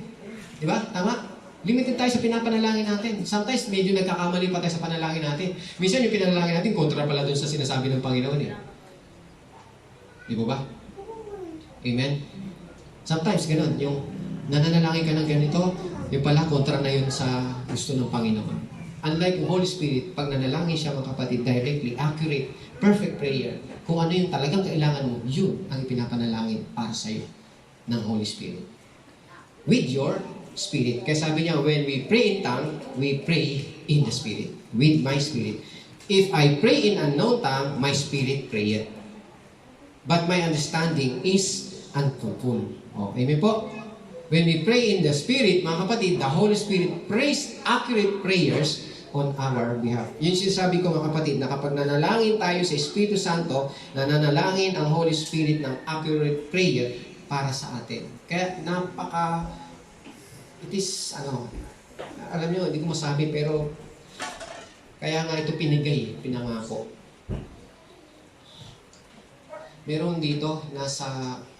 Di ba? Tama? Limited tayo sa pinapanalangin natin. Sometimes, medyo nagkakamali pa tayo sa panalangin natin. Minsan, yung pinanalangin natin, kontra pala doon sa sinasabi ng Panginoon eh. Di ba ba? Amen? Sometimes, ganun. Yung nananalangin ka ng ganito, yung pala, kontra na yun sa gusto ng Panginoon. Unlike yung Holy Spirit, pag nanalangin siya, mga kapatid, directly, accurate, perfect prayer, kung ano yung talagang kailangan mo, yun ang ipinapanalangin para sa'yo ng Holy Spirit. With your Spirit. Kaya sabi niya, when we pray in tongue, we pray in the Spirit. With my Spirit. If I pray in unknown tongue, my Spirit prayeth. But my understanding is unfulfilled. Oh, amen po? When we pray in the Spirit, mga kapatid, the Holy Spirit prays accurate prayers on our behalf. Yun sinasabi ko, mga kapatid, na kapag nanalangin tayo sa Espiritu Santo, nananalangin ang Holy Spirit ng accurate prayer para sa atin. Kaya it is, alam nyo, hindi ko masabi, pero kaya nga ito pinangako. Meron dito,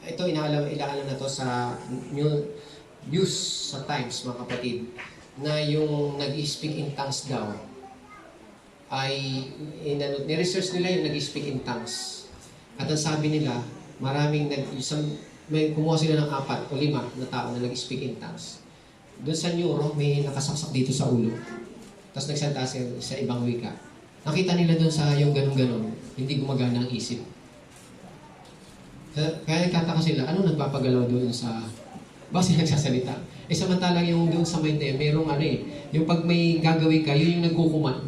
ito inaalam na to sa news sa Times, mga kapatid, na yung nag-speak in tongues daw, ay, ni-research nila yung nag-speak in tongues. At ang sabi nila, may kumuha sila ng 4 o 5 na tao na nag-speak in tongues. Doon sa neuro, may nakasaksak dito sa ulo. Tapos nagsalita sa ibang wika. Nakita nila doon sa yung ganun-ganun, hindi gumagana ang isip. Kaya nagtataka sila, ano nagpapagalaw doon sa... Bakit sila nagsasalita? Samantalang yung doon sa mind na yun, merong yung pag may gagawin ka, yun yung nagkukuman.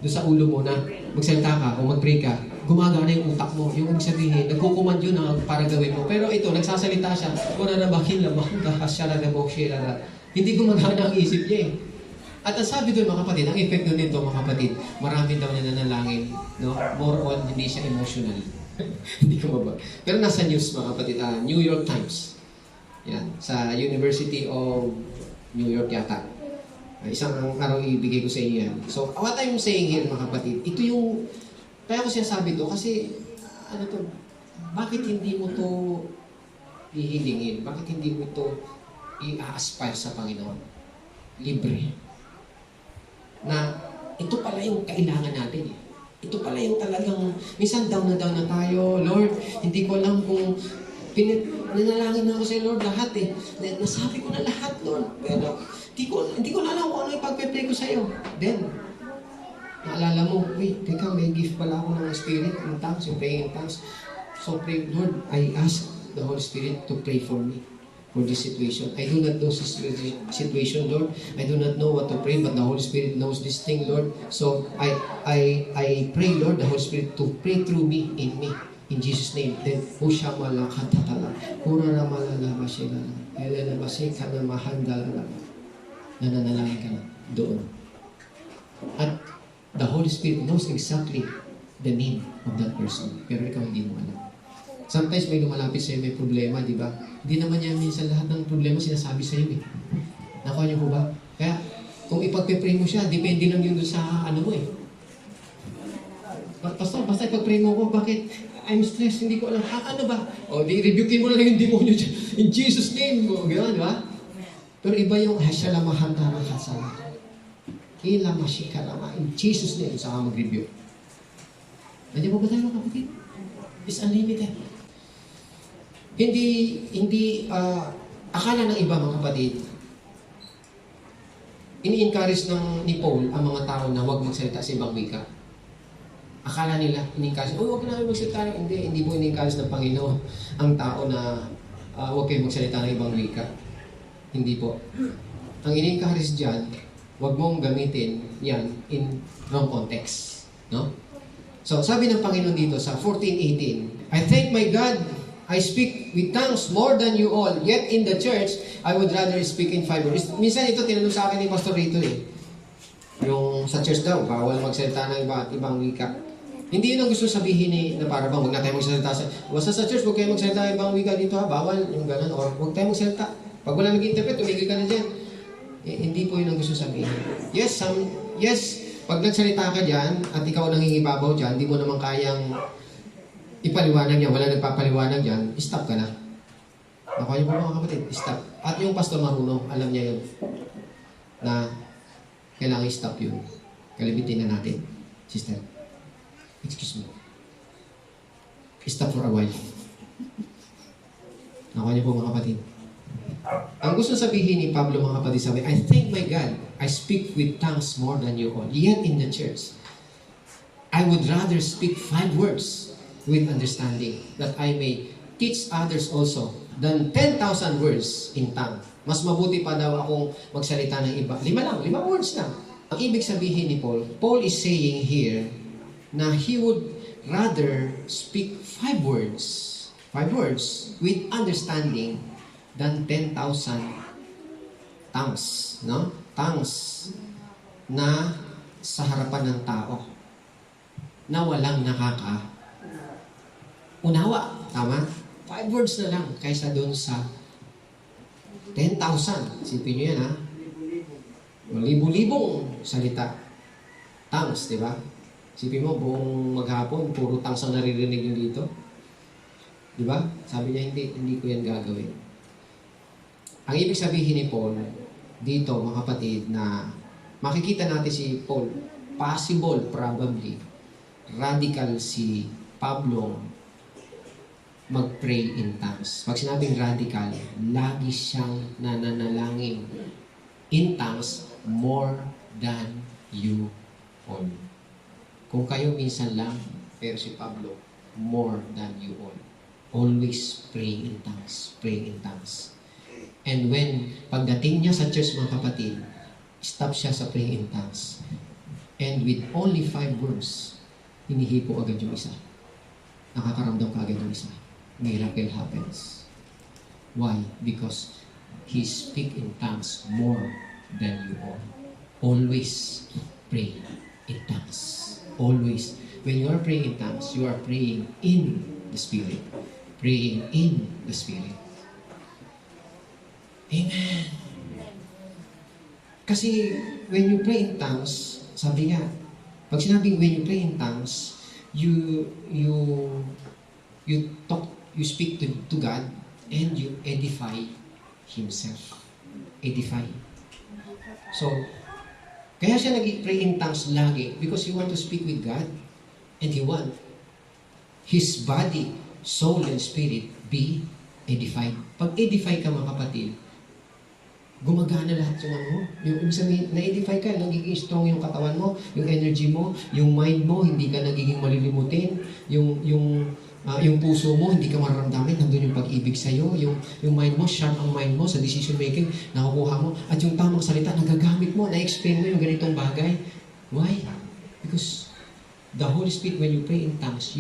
Doon sa ulo mo na magsalita ka o mag-pray ka, gumagana yung utak mo. Yung sabihin, nagkukuman yun para gawin mo. Pero ito, nagsasalita siya, hindi gumagana ang isip niya eh. At ang sabi doon, mga kapatid, ang effect doon nito, mga kapatid, marami daw na nanalangin, no? More on, hindi siya emotional. Hindi ko mabag. Pero nasa news, mga kapatid, New York Times. Yan, sa University of New York yata. Isang araw ibigay ko sa inyo yan. So, what I'm saying here, mga kapatid, ito yung, kaya ko sinasabi to, kasi, bakit hindi mo to hihilingin? Bakit hindi mo to i-aspire sa Panginoon? Libre. Na, ito pala yung kailangan natin eh. Ito pala yung talagang, minsan down na tayo, Lord, hindi ko alam kung, nanalangin na ako sa Lord lahat eh. Nasabi ko na lahat, Lord. Pero, hindi ko na alam kung ano yung pagpe-pray ko sa'yo. Then, naalala mo, wait, teka, may gift pala ako ng Spirit, in tongues, yung praying in tongues. So, pray, Lord, I ask the Holy Spirit to pray for me. For this situation. I do not know this situation, Lord. I do not know what to pray, but the Holy Spirit knows this thing, Lord. So I pray, Lord, the Holy Spirit to pray through me, in me. In Jesus' name. Then, nananalangin ka na doon. At the Holy Spirit knows exactly the need of that person. Pero ikaw hindi mo alam. Sometimes may lumalapit sa'yo, may problema, di ba? Hindi naman niya minsan lahat ng problema sinasabi sa'yo eh. Nakuha niyo po ba? Kaya, kung ipagpe-pray mo siya, depende lang yun sa mo eh. Basta ipag-pray mo ko, bakit? I'm stressed, hindi ko alam. Ano ba? O, rebukein mo na lang yung demonyo dyan. In Jesus' name. O, gano'n, di ba? Pero iba yung hasyalamahan ng kasala. Kila mashikarama. In Jesus' name, saka mag-rebuke. Nandiyan mo ba tayo, kapatid? It's unlimited. Hindi, akala ng iba, mga kapatid, ini-encourage ni Paul ang mga tao na huwag magsalita sa ibang wika. Akala nila, ini-encourage, huwag na kayo magsalita. Hindi po ini-encourage ng Panginoon ang tao na huwag kayo magsalita ng ibang wika. Hindi po. Ang ini-encourage dyan, huwag mong gamitin yan in wrong context. No? So, sabi ng Panginoon dito sa 14:18, I thank my God, I speak with tongues more than you all, yet in the church, I would rather speak in 5 words. Minsan ito, tinanong sa akin ni Pastor Rito eh. Yung sa church daw, bawal magsalita ng ibang wika. Hindi yun ang gusto sabihin na para bang, huwag na tayo magsalita basta sa church, huwag kayo magsalita ng ibang wika dito ha, bawal, yung gano'n, or huwag tayo magsalita. Pag wala nag-interpret, tumigil ka na dyan. Hindi po yun ang gusto sabihin. Yes, pag nagsalita ka dyan, at ikaw nangingibabaw dyan, di mo naman kayang ipaliwanag niya, wala nagpapaliwanag dyan, stop ka na. Nakuha niyo po mga kapatid, stop. At yung pastor marunong, alam niya yun. na kailangan i-stop yun. Kalibitin na natin. Sister, excuse me. Stop for a while. Nakuha niyo po mga kapatid. Ang gusto sabihin ni Pablo mga kapatid, sabi, I thank my God, I speak with tongues more than you all. Yet in the church, I would rather speak 5 words with understanding, that I may teach others also, than 10,000 words in tongue. Mas mabuti pa daw akong magsalita ng iba. 5 words lang. Ang ibig sabihin ni Paul, Paul is saying here na he would rather speak 5 words with understanding than 10,000 tongues, no? Tongues na sa harapan ng tao na walang nakaka-unawa. Tama? 5 words na lang kaysa doon sa 10,000. Sipin nyo yan, ha? Libo-libong salita. Tongues, di ba? Sipin mo, buong maghapon, puro tongues ang naririnig nyo dito. Di ba? Sabi niya, hindi ko yan gagawin. Ang ibig sabihin ni Paul, dito, mga kapatid, na makikita natin si Paul, possible, probably, radical si Pablo mag-pray in tongues. Pag sinabing radical, lagi siyang nananalangin in tongues more than you all. Kung kayo minsan lang, pero si Pablo, more than you all. Always praying in tongues. Praying in tongues. And when pagdating niya sa church, mga kapatid, stop siya sa praying in tongues. And with only 5 words, hinihipo agad yung isa. Nakakaramdam ka agad yung isa. Miracle happens. Why? Because he speak in tongues more than you all. Always pray in tongues. Always. When you are praying in tongues, you are praying in the Spirit. Praying in the Spirit. Amen. Kasi when you pray in tongues, sabi nga, pag sinabing when you pray in tongues, you talk, you speak to God, and you edify Himself. Edify. So, kaya siya nag-pray in tongues lagi because he want to speak with God, and he want his body, soul, and spirit be edified. Pag edify ka, mga kapatid, gumagana lahat yung ano mo. Yung ibig sabihin, na-edify ka, nagiging strong yung katawan mo, yung energy mo, yung mind mo, hindi ka nagiging malilimutin, yung puso mo, hindi ka mararamdamin, nandun yung pag-ibig sa'yo, yung mind mo, sharp ang mind mo sa decision making, nakukuha mo, at yung tamang salita, nagagamit mo, na-explain mo yung ganitong bagay. Why? Because the Holy Spirit, when you pray in tongues,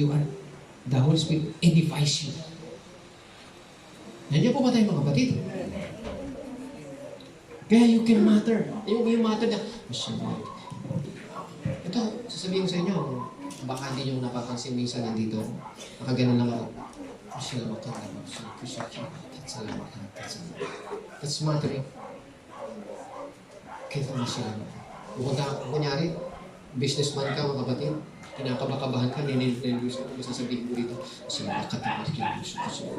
the Holy Spirit edifies you. Nandiyan po ba tayo, mga kapatid? Kaya you can matter. Yung matter na, ito, sasabihin ko sa inyo, baka hindi nyo napapansin minsan nandito. Nakaganon lang ako. That's mattering. Kita mo sila. Kunyari, businessman ka, mga kapatid, kinakabakabahan ka, ninililus ka, basta sabihin mo dito, sila bakatakas kinilus ko.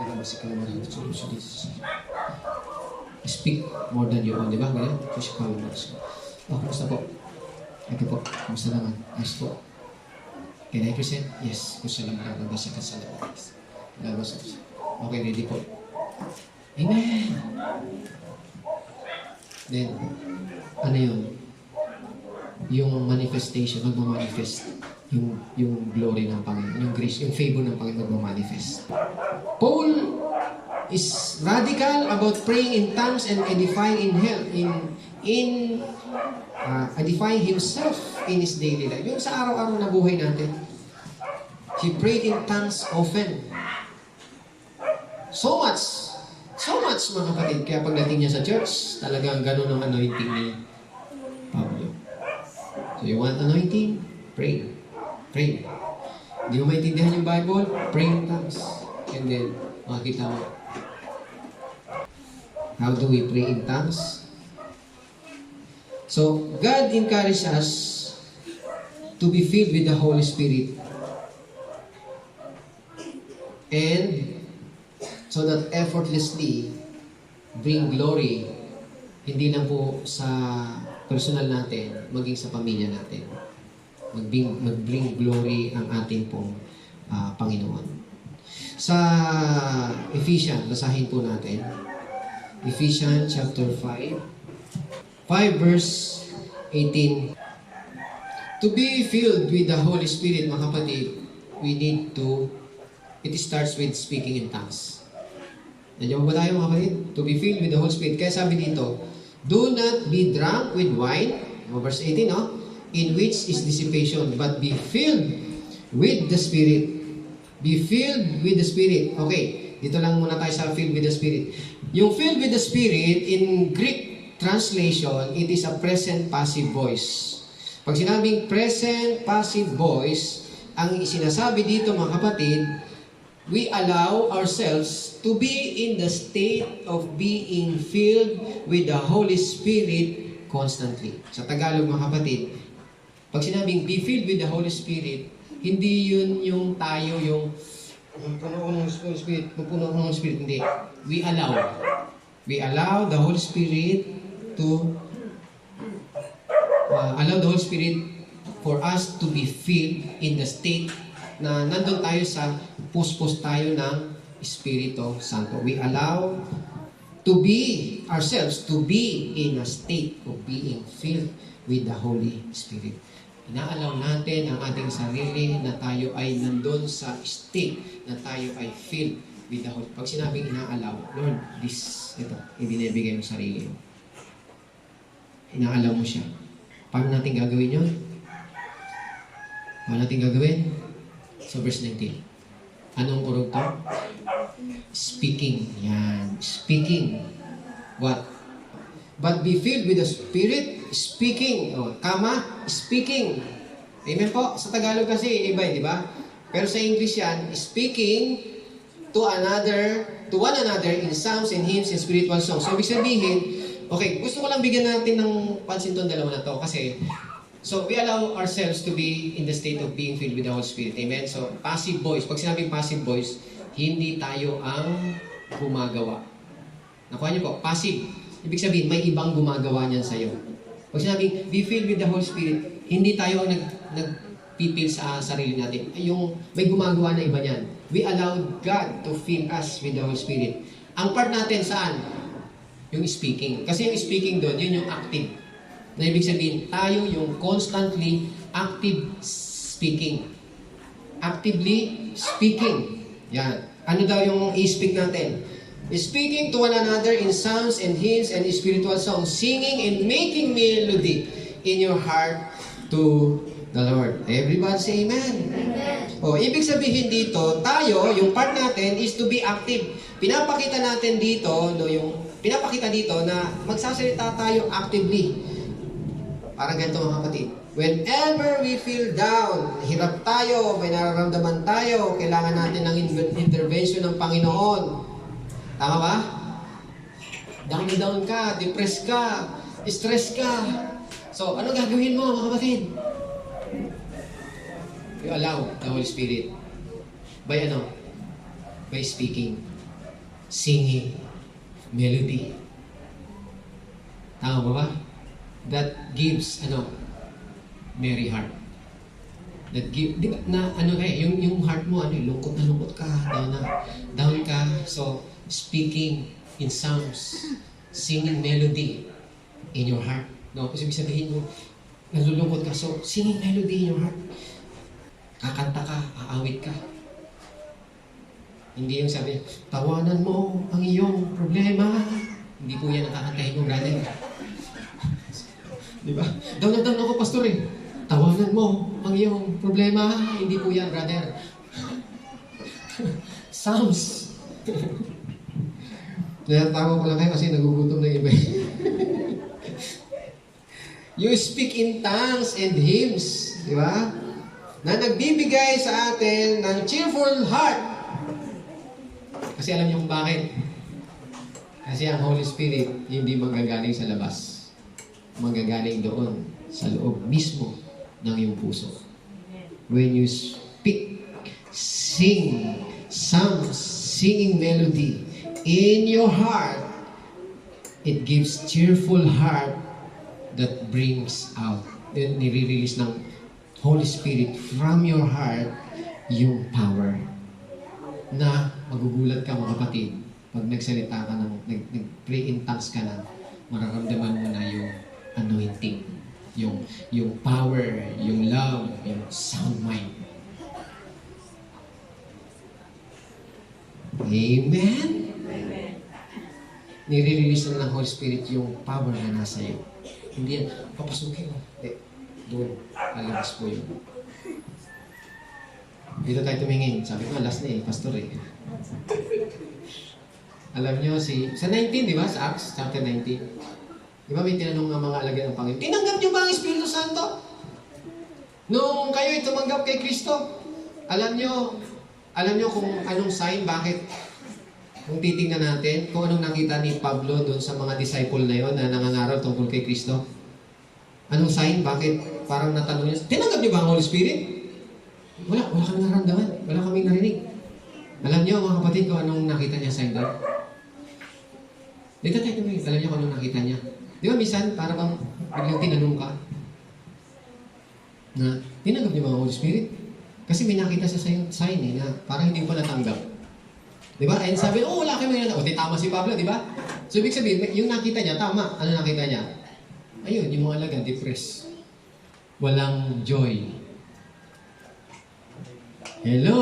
Nagabasi ka naman dito. Speak more than you want, di ba? Ganyan? Kasi kawin mo. Oh, kumusta po? Ito po, kumusta naman? Ayos po. Can I present? Yes. Kumusta lang ka? Nabasa ka sa labas. Nabasa ka. Okay, ready po. Amen! Then, ano yun? Yung manifestation, magmamanifest. Yung glory ng Panginoon, yung grace, yung favor ng Panginoon magmamanifest. Paul is radical about praying in tongues and edifying edifying himself in his daily life. Yung sa araw-araw na buhay natin, he prayed in tongues often. So much, mga kapatid. Kaya pagdating niya sa church, talagang ganun ang anointing ni Pablo. So you want anointing? Pray. Pray. Hindi mo maintindihan yung Bible? Pray in tongues. And then, makikita mo. How do we pray in tongues? So, God encourages us to be filled with the Holy Spirit. And so that effortlessly bring glory Hindi lang po sa personal natin, maging sa pamilya natin. Mag-bring glory ang ating pong Panginoon. Sa Ephesians, basahin po natin. Ephesians chapter 5. 5 verse 18. To be filled with the Holy Spirit, mga kapatid, it starts with speaking in tongues. Nandiyan ba tayo mga kapatid? To be filled with the Holy Spirit. Kaya sabi dito, do not be drunk with wine, verse 18, no? In which is dissipation, but be filled with the Spirit. Be filled with the Spirit. Okay, dito lang muna tayo sa filled with the Spirit. Yung filled with the Spirit, in Greek translation, it is a present passive voice. Pag sinabing present passive voice, ang sinasabi dito mga kapatid, we allow ourselves to be in the state of being filled with the Holy Spirit constantly. Sa Tagalog mga kapatid, pag sinabing be filled with the Holy Spirit, hindi yun yung tayo yung puno ng Spirit, puno ng Spirit, hindi. We allow the Holy Spirit to allow the Holy Spirit for us to be filled in the state na nandun tayo sa puspos tayo ng Espiritu Santo. We allow to be ourselves to be in a state of being filled with the Holy Spirit. Inaalaw natin ang ating sarili na tayo ay nandun sa state na tayo ay filled with the Holy. Pag sinabing inaalaw, Lord, ito, ibinibigay mo sarili mo. Inaalaw mo siya. Paano natin gagawin yun? Paano natin gagawin? So verse 19. Anong urog to? Speaking. Yan. Speaking. What? But be filled with the Spirit, speaking. Speaking. Amen po? Sa Tagalog kasi, iba, di ba? Pero sa English yan, speaking to one another in psalms and hymns and spiritual songs. So, ibig sabihin, okay, gusto ko lang bigyan natin ng pansin tong dalawa na to kasi so we allow ourselves to be in the state of being filled with the Holy Spirit. Amen? So, passive voice. Pag sinabing passive voice, hindi tayo ang gumagawa. Nakuha niyo po, passive. Ibig sabihin, may ibang gumagawa niyan sa'yo. Pag sinabing, be filled with the Holy Spirit, hindi tayo ang nagpipil sa sarili natin. Yung may gumagawa na iba niyan. We allow God to fill us with the Holy Spirit. Ang part natin saan? Yung speaking. Kasi yung speaking doon, yun yung active. Na ibig sabihin, tayo yung constantly active speaking. Actively speaking. Yan. Ano daw yung i-speak natin? Speaking to one another in psalms and hymns and spiritual songs, singing and making melody in your heart to the Lord. Everybody say amen. Amen. O, ibig sabihin dito, tayo, yung part natin is to be active. Pinapakita natin dito, pinapakita dito na magsasalita tayo actively. Parang ganito mga kapatid. Whenever we feel down, hirap tayo, may nararamdaman tayo, kailangan natin ng intervention ng Panginoon. Tama ba? Down ka, depressed ka, stress ka. So, ano gagawin mo mga kapatid? You allow the Holy Spirit. By By speaking, singing, melody. Tama ba? That gives, merry heart. That give, di ba, yung heart mo, lungkot na lungkot ka, down ka. So, speaking in psalms, singing melody in your heart. No, kasi sabihin mo, nalulungkot ka, so singing melody in your heart. Kakanta ka, aawit ka. Hindi yung sabi, tawanan mo ang iyong problema. Hindi po yan nakakantahin mo, brother. Di ba? Down na down ako, pastor eh. Tawanan mo ang iyong problema. Hindi po yan, brother. Psalms. Natawa ko lang kayo kasi nagugutom na iba. You speak in tongues and hymns. Di ba? Na nagbibigay sa atin ng cheerful heart. Kasi alam niyo kung bakit? Kasi ang Holy Spirit hindi manggagaling sa labas. Manggagaling doon sa loob mismo ng iyong puso. When you speak, sing, psalms, singing melody in your heart, It gives cheerful heart that brings out. Nire-release ng Holy Spirit from your heart yung power. Na magugulat ka mga kapatid, pag nagsalita ka nag-pray in tongues ka na, mararamdaman mo na yung anointing, yung power, yung love, yung sound mind. Amen? Nire-release na ng Holy Spirit yung power na nasa iyo. Hindi yan, papasukin mo. Doon, alabas po yun. Dito tayo tumingin. Sabi ko, last na pastor eh. Alam nyo, sa 19, di ba? Sa Acts, chapter 19. Di ba may tinanong ng mga alagad ng Panginoon, tinanggap nyo ba ang Espiritu Santo? Nung kayo'y tumanggap kay Kristo, alam nyo kung anong sign, bakit? Kung titingnan natin, kung anong nakita ni Pablo doon sa mga disciple na yon na nangangaral tungkol kay Kristo. Anong sign? Bakit? Parang natanong niya, tinanggap niyo ba ang Holy Spirit? Wala kami naramdaman. Wala kaming narinig. Alam niyo mga kapatid kung anong nakita niya sign doon? Dito tayo tumingin. Alam niyo kung anong nakita niya? Di ba minsan, para bang biglang tinanong ka na tinanggap niyo ba ang Holy Spirit? Kasi may nakita sa sign na parang hindi ko pa natanggap. Di ba? And sabi, wala kayo may natanggap. Di tama si Pablo, di ba? So, ibig sabihin, yung nakita niya, tama. Ano nakita niya? Ayun, yung mga alaga, depressed. Walang joy. Hello?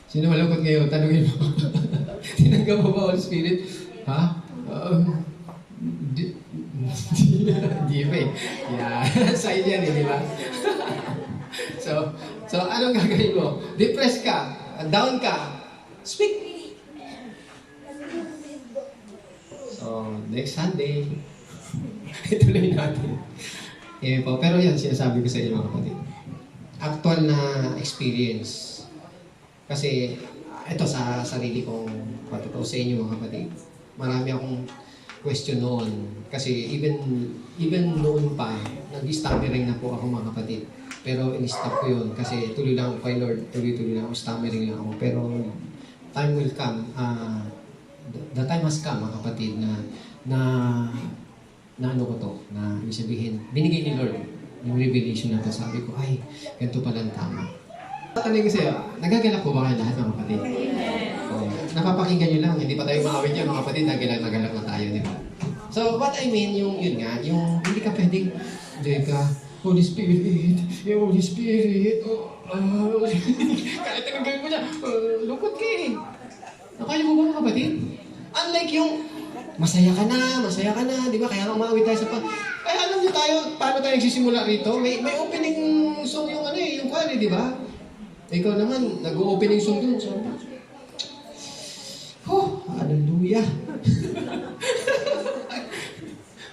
Sino malungkot ngayon? Tanungin mo. Tinanggap mo ba Holy Spirit? Ha? Di ba eh. Yeah. Sign yan eh, di ba? So, anong gagawin mo? Depressed ka, down ka, speak. So, next Sunday, ituloy natin. Po, pero yan, sinasabi ko sa inyo mga kapatid. Actual na experience. Kasi, ito sa sarili kong patotoo sa inyo mga kapatid. Marami akong question noon. Kasi even noon pa, nag-stammering na po ako mga kapatid. Pero in-stop ko yun kasi tuloy lang ako kay Lord, tuloy lang ako, stammering lang ako. Pero time will come, the time has come mga kapatid na ano ko to, na ibig sabihin, binigay ni Lord yung revelation na to. Sabi ko, ay, ganito pala ang tama. Tatanungin ko sa'yo, nagagalak po ba kayo lahat mga kapatid? Napapakinggan nyo lang, hindi pa tayo maawit yan mga kapatid, nagalak na tayo, di ba? So, what I mean, yun nga, yung hindi ka pwedeng, enjoy ka, Holy Spirit, yung Holy Spirit, kahit anong gawin mo niya, lungkot ka eh. Nakaya mo ba mga kapatid? Unlike yung, masaya ka na, di ba? Kaya nga maawit tayo sa Ay, alam niyo tayo, paano tayo nagsisimula rito? May opening song yung yung choir, di ba? Ikaw naman, nag-opening song dun. So, hallelujah.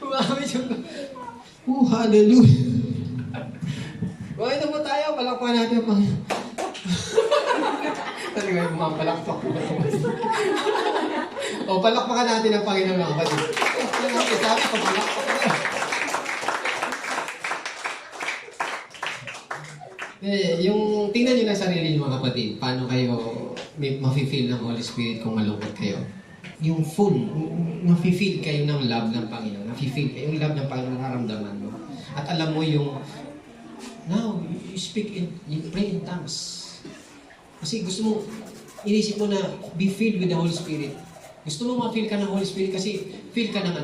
Umamit yung, hallelujah. Bakit na po tayo? Palakpakan natin ang Panginoon. Talaga yung mga palakpak. Palakpakan natin ang Panginoon mga kapatid. Sabi ko, palakpak na. Yung tingnan nyo na sarili nyo mga kapatid, paano kayo mafe-feel ng Holy Spirit kung malungkot kayo. Yung full, mafe-feel kayo ng love ng Panginoon. Mafe-feel kayo yung love ng Panginoon, nararamdaman mo. At alam mo yung, now, you speak you pray in tongues. Kasi gusto mo, inisip mo na be filled with the Holy Spirit. Gusto mo ma-feel ka ng Holy Spirit kasi feel ka ng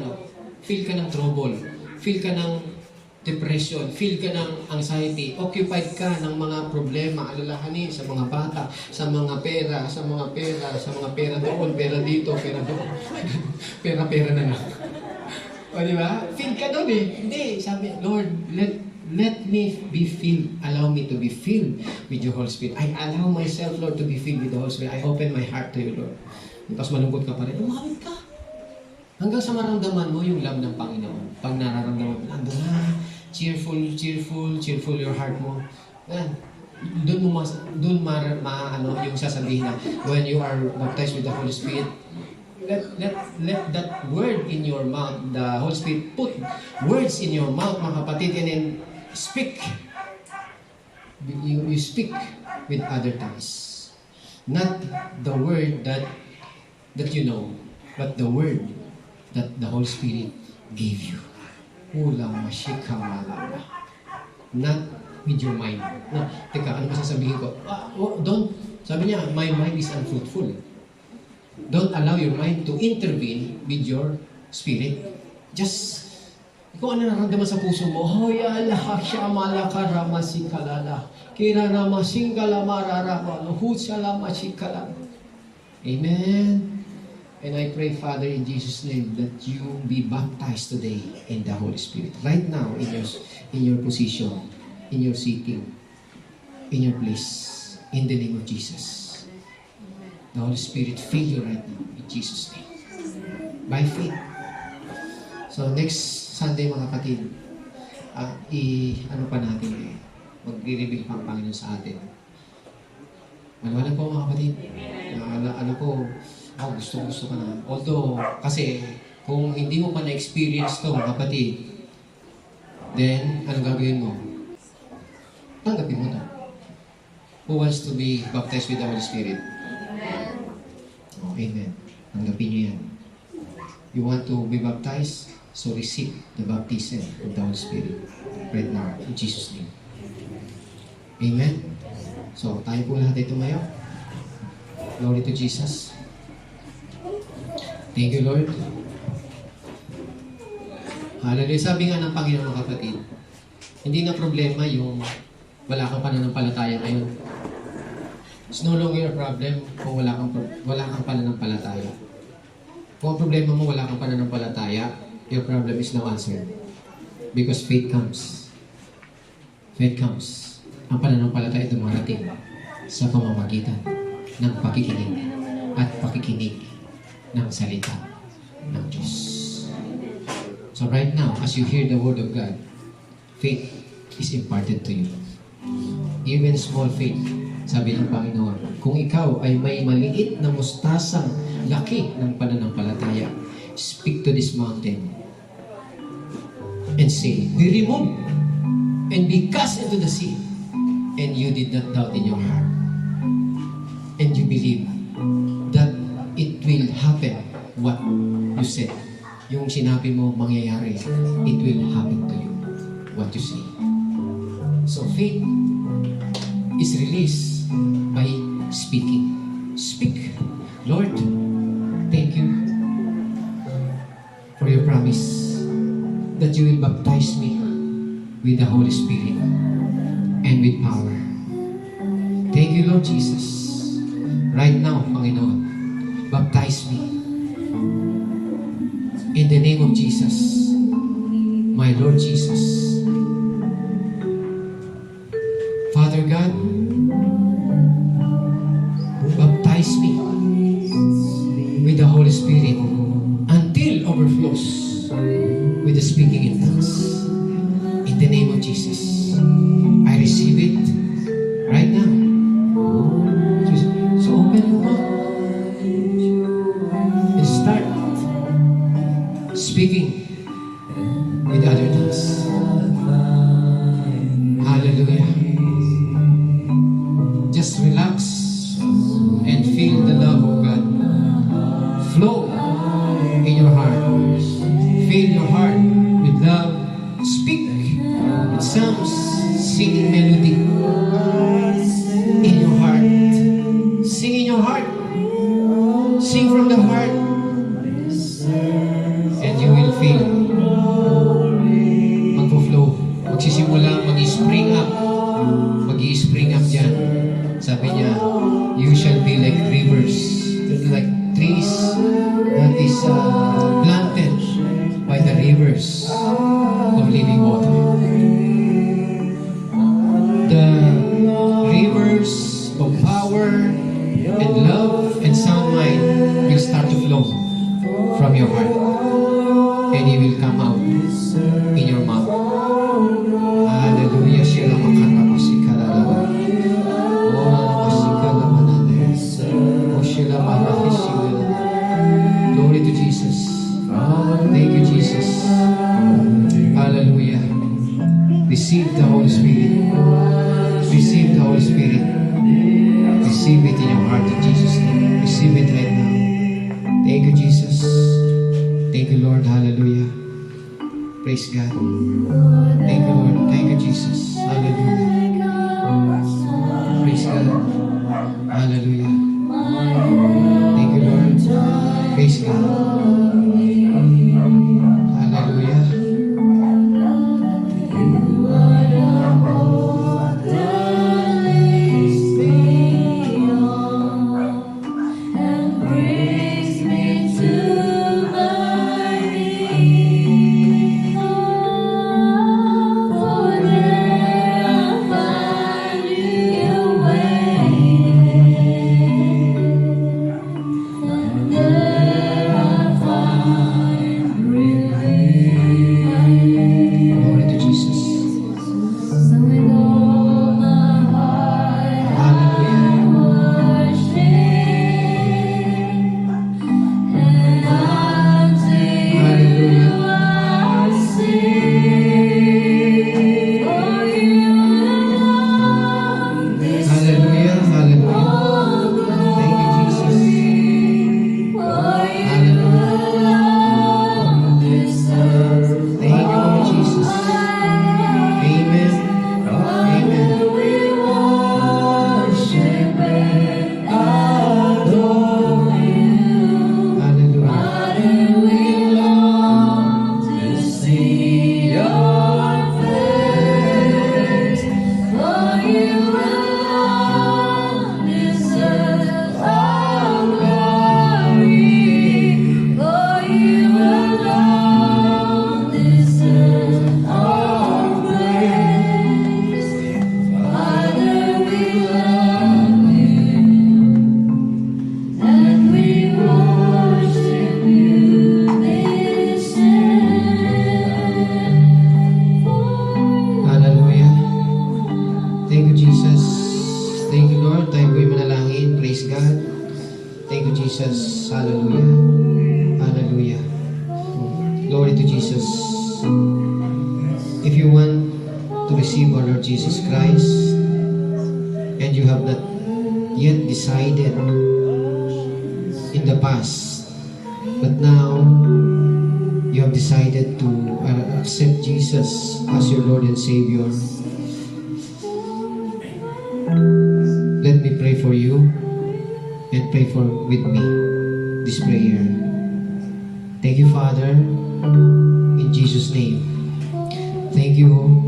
feel ka ng trouble, feel ka ng depression, feel ka ng anxiety, occupied ka ng mga problema, alalahanin sa mga bata, sa mga pera doon, pera dito, pera doon. pera na lang. O diba? Feel ka doon eh. Hindi, sabi, Lord, let me be filled. Allow me to be filled with your Holy Spirit. I allow myself, Lord, to be filled with the Holy Spirit. I open my heart to you, Lord. Tapos malungkot ka pa rin, umawit ka. Hanggang sa maramdaman mo yung love ng Panginoon. Pag nararamdaman mo, nandun na, cheerful your heart mo. Yan. Doon yung sasabihin na when you are baptized with the Holy Spirit, let that word in your mouth, the Holy Spirit put words in your mouth, mga kapatid, and then speak. You speak with other tongues. Not the word that you know. but the word that the Holy Spirit gave you. Hula mashika malala. Not with your mind. Na, teka, ano ba sasabihin ko? Don't, sabi niya, my mind is unfruitful. Don't allow your mind to intervene with your spirit. Just, kung ano nararamdaman sa puso mo, hoya laha siya malaka ramasikalala. Kira namasingala mararama. Luhusala masikalala. Amen. And I pray, Father, in Jesus' name, that you be baptized today in the Holy Spirit. Right now, in your position, in your seating, in your place, in the name of Jesus. The Holy Spirit fill you right now, in Jesus' name. By faith. So, next Sunday, mga kapatid, ano pa natin magre-reveal pa ang Panginoon sa atin. Maliwanag po, mga kapatid. Alam ko, gusto ka na. Although, kasi, kung hindi mo pa na-experience to, mga kapatid, then, anong gagawin mo? Tanggapin mo to. Who wants to be baptized with the Holy Spirit? Amen. Oh, amen. Tanggapin niyo yan. You want to be baptized? So receive the baptism of the Holy Spirit right now, in Jesus' name. Amen. So, tayo po lahat ay tumayo. Glory to Jesus. Thank you, Lord. Hallelujah. Sabi nga ng Panginoon, mga kapatid, hindi na problema yung wala kang pananampalataya ngayon. It's no longer a problem kung wala kang pananampalataya. Kung ang problema mo wala kang pananampalataya, your problem is now answered. Because faith comes. Faith comes. Ang pananampalataya dumarating sa pamamagitan ng pakikinig at pakikinig ng salita ng Diyos. So right now, as you hear the Word of God, faith is imparted to you. Even small faith, sabi ng Panginoon, kung ikaw ay may maliit na mustasang laki ng pananampalataya, speak to this mountain and say, be removed and be cast into the sea. And you did not doubt in your heart. And you believe that it will happen what you said. Yung sinabi mo mangyayari, it will happen to you what you say. So faith is released by speaking. Speak. Lord, thank you for your promise that you will baptize me with the Holy Spirit and with power. Thank you, Lord Jesus. Right now, Panginoon, baptize me in the name of Jesus, my Lord Jesus. Father God, baptize me with the Holy Spirit until overflows with the speaking in tongues. In the name of Jesus, I receive it right now. So open your mouth and start speaking with other tongues. Hallelujah. Just relax and feel the love of God flow in your heart. Fill your heart with love. Speak with psalms, singing melody in your heart. Sing in your heart. Sing from the heart. And you will feel magpo-flow. Magsisimula, mag-spring up. Mag-spring up dyan. Sabi niya, you shall be like rivers, like trees that is planted by the rivers of living water. The rivers of power and love and sound mind will start to flow from your heart, and it will come out in your mouth. Hallelujah. Sila makata masikalala. Glory to Jesus. Thank you, Jesus. Hallelujah. Receive the Holy Spirit. Receive the Holy Spirit. Receive it in your heart in Jesus' name. Receive it right now. Thank you, Jesus. Praise God. Thank you, Lord. Thank you, Jesus. Hallelujah. Praise God. Hallelujah. Thank you, Lord. Praise God. Hallelujah. Glory to Jesus. Hallelujah. Hallelujah. Hallelujah. Thank you, Jesus. Hallelujah. Thank you, Lord Jesus. Amen. Amen. Hallelujah. Hallelujah. Thank you, Jesus. Thank you, Lord. Tayo po'y manalangin. Praise God. Thank you, Jesus. Hallelujah. Hallelujah. Glory to Jesus. If you want to receive our Lord Jesus Christ and you have not yet decided in the past, but now you have decided to accept Jesus as your Lord and Savior, let me pray for you and pray with me this prayer. Thank you, Father, in Jesus' name. Thank you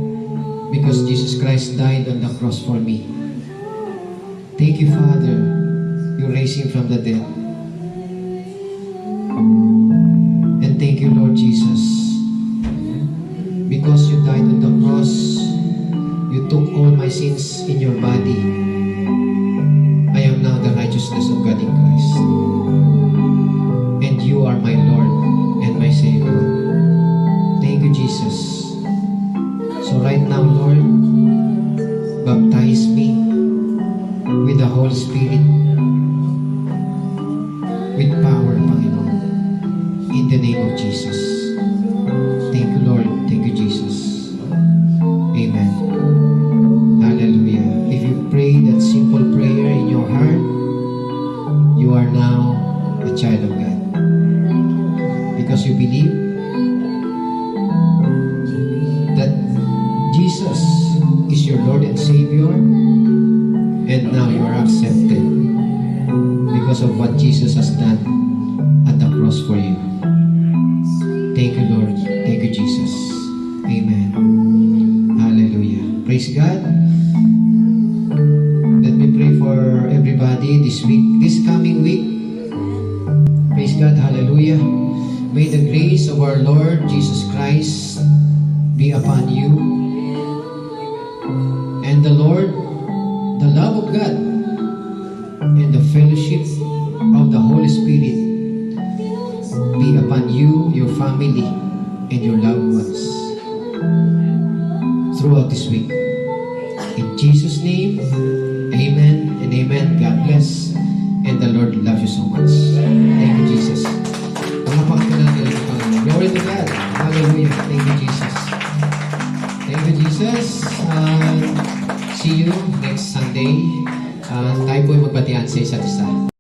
because Jesus Christ died on the cross for me. Thank you, Father, you raised him from the dead. And thank you, Lord Jesus, because you died on the cross, you took all my sins in your body. I am now the righteousness of God in Christ. And you are my Lord and my Savior. Thank you, Jesus. So right now, Lord, baptize me with the Holy Spirit, with power, Panginoon, in the name of Jesus. Thank you, Lord. Thank you, Jesus. Amen. Hallelujah. If you pray that simple prayer in your heart, you are now a child of God. Because you believe that Jesus is your Lord and Savior, and now you are accepted because of what Jesus has done at the cross for you. Thank you, Lord. Thank you, Jesus. Amen. Hallelujah. Praise God. Let me pray for everybody this week, this coming week. Praise God. Hallelujah. May the grace of our Lord Jesus Christ be upon you. And the Lord, the love of God, and the fellowship of the Holy Spirit be upon you, your family, and your loved ones throughout this week. In Jesus' name, amen and amen. God bless. And the Lord loves you so much. Thank you, Jesus. Glory to God. Hallelujah. Thank you, Jesus. Thank you, Jesus. See you next Sunday. Tayo po'y magbatian sa isa't isa.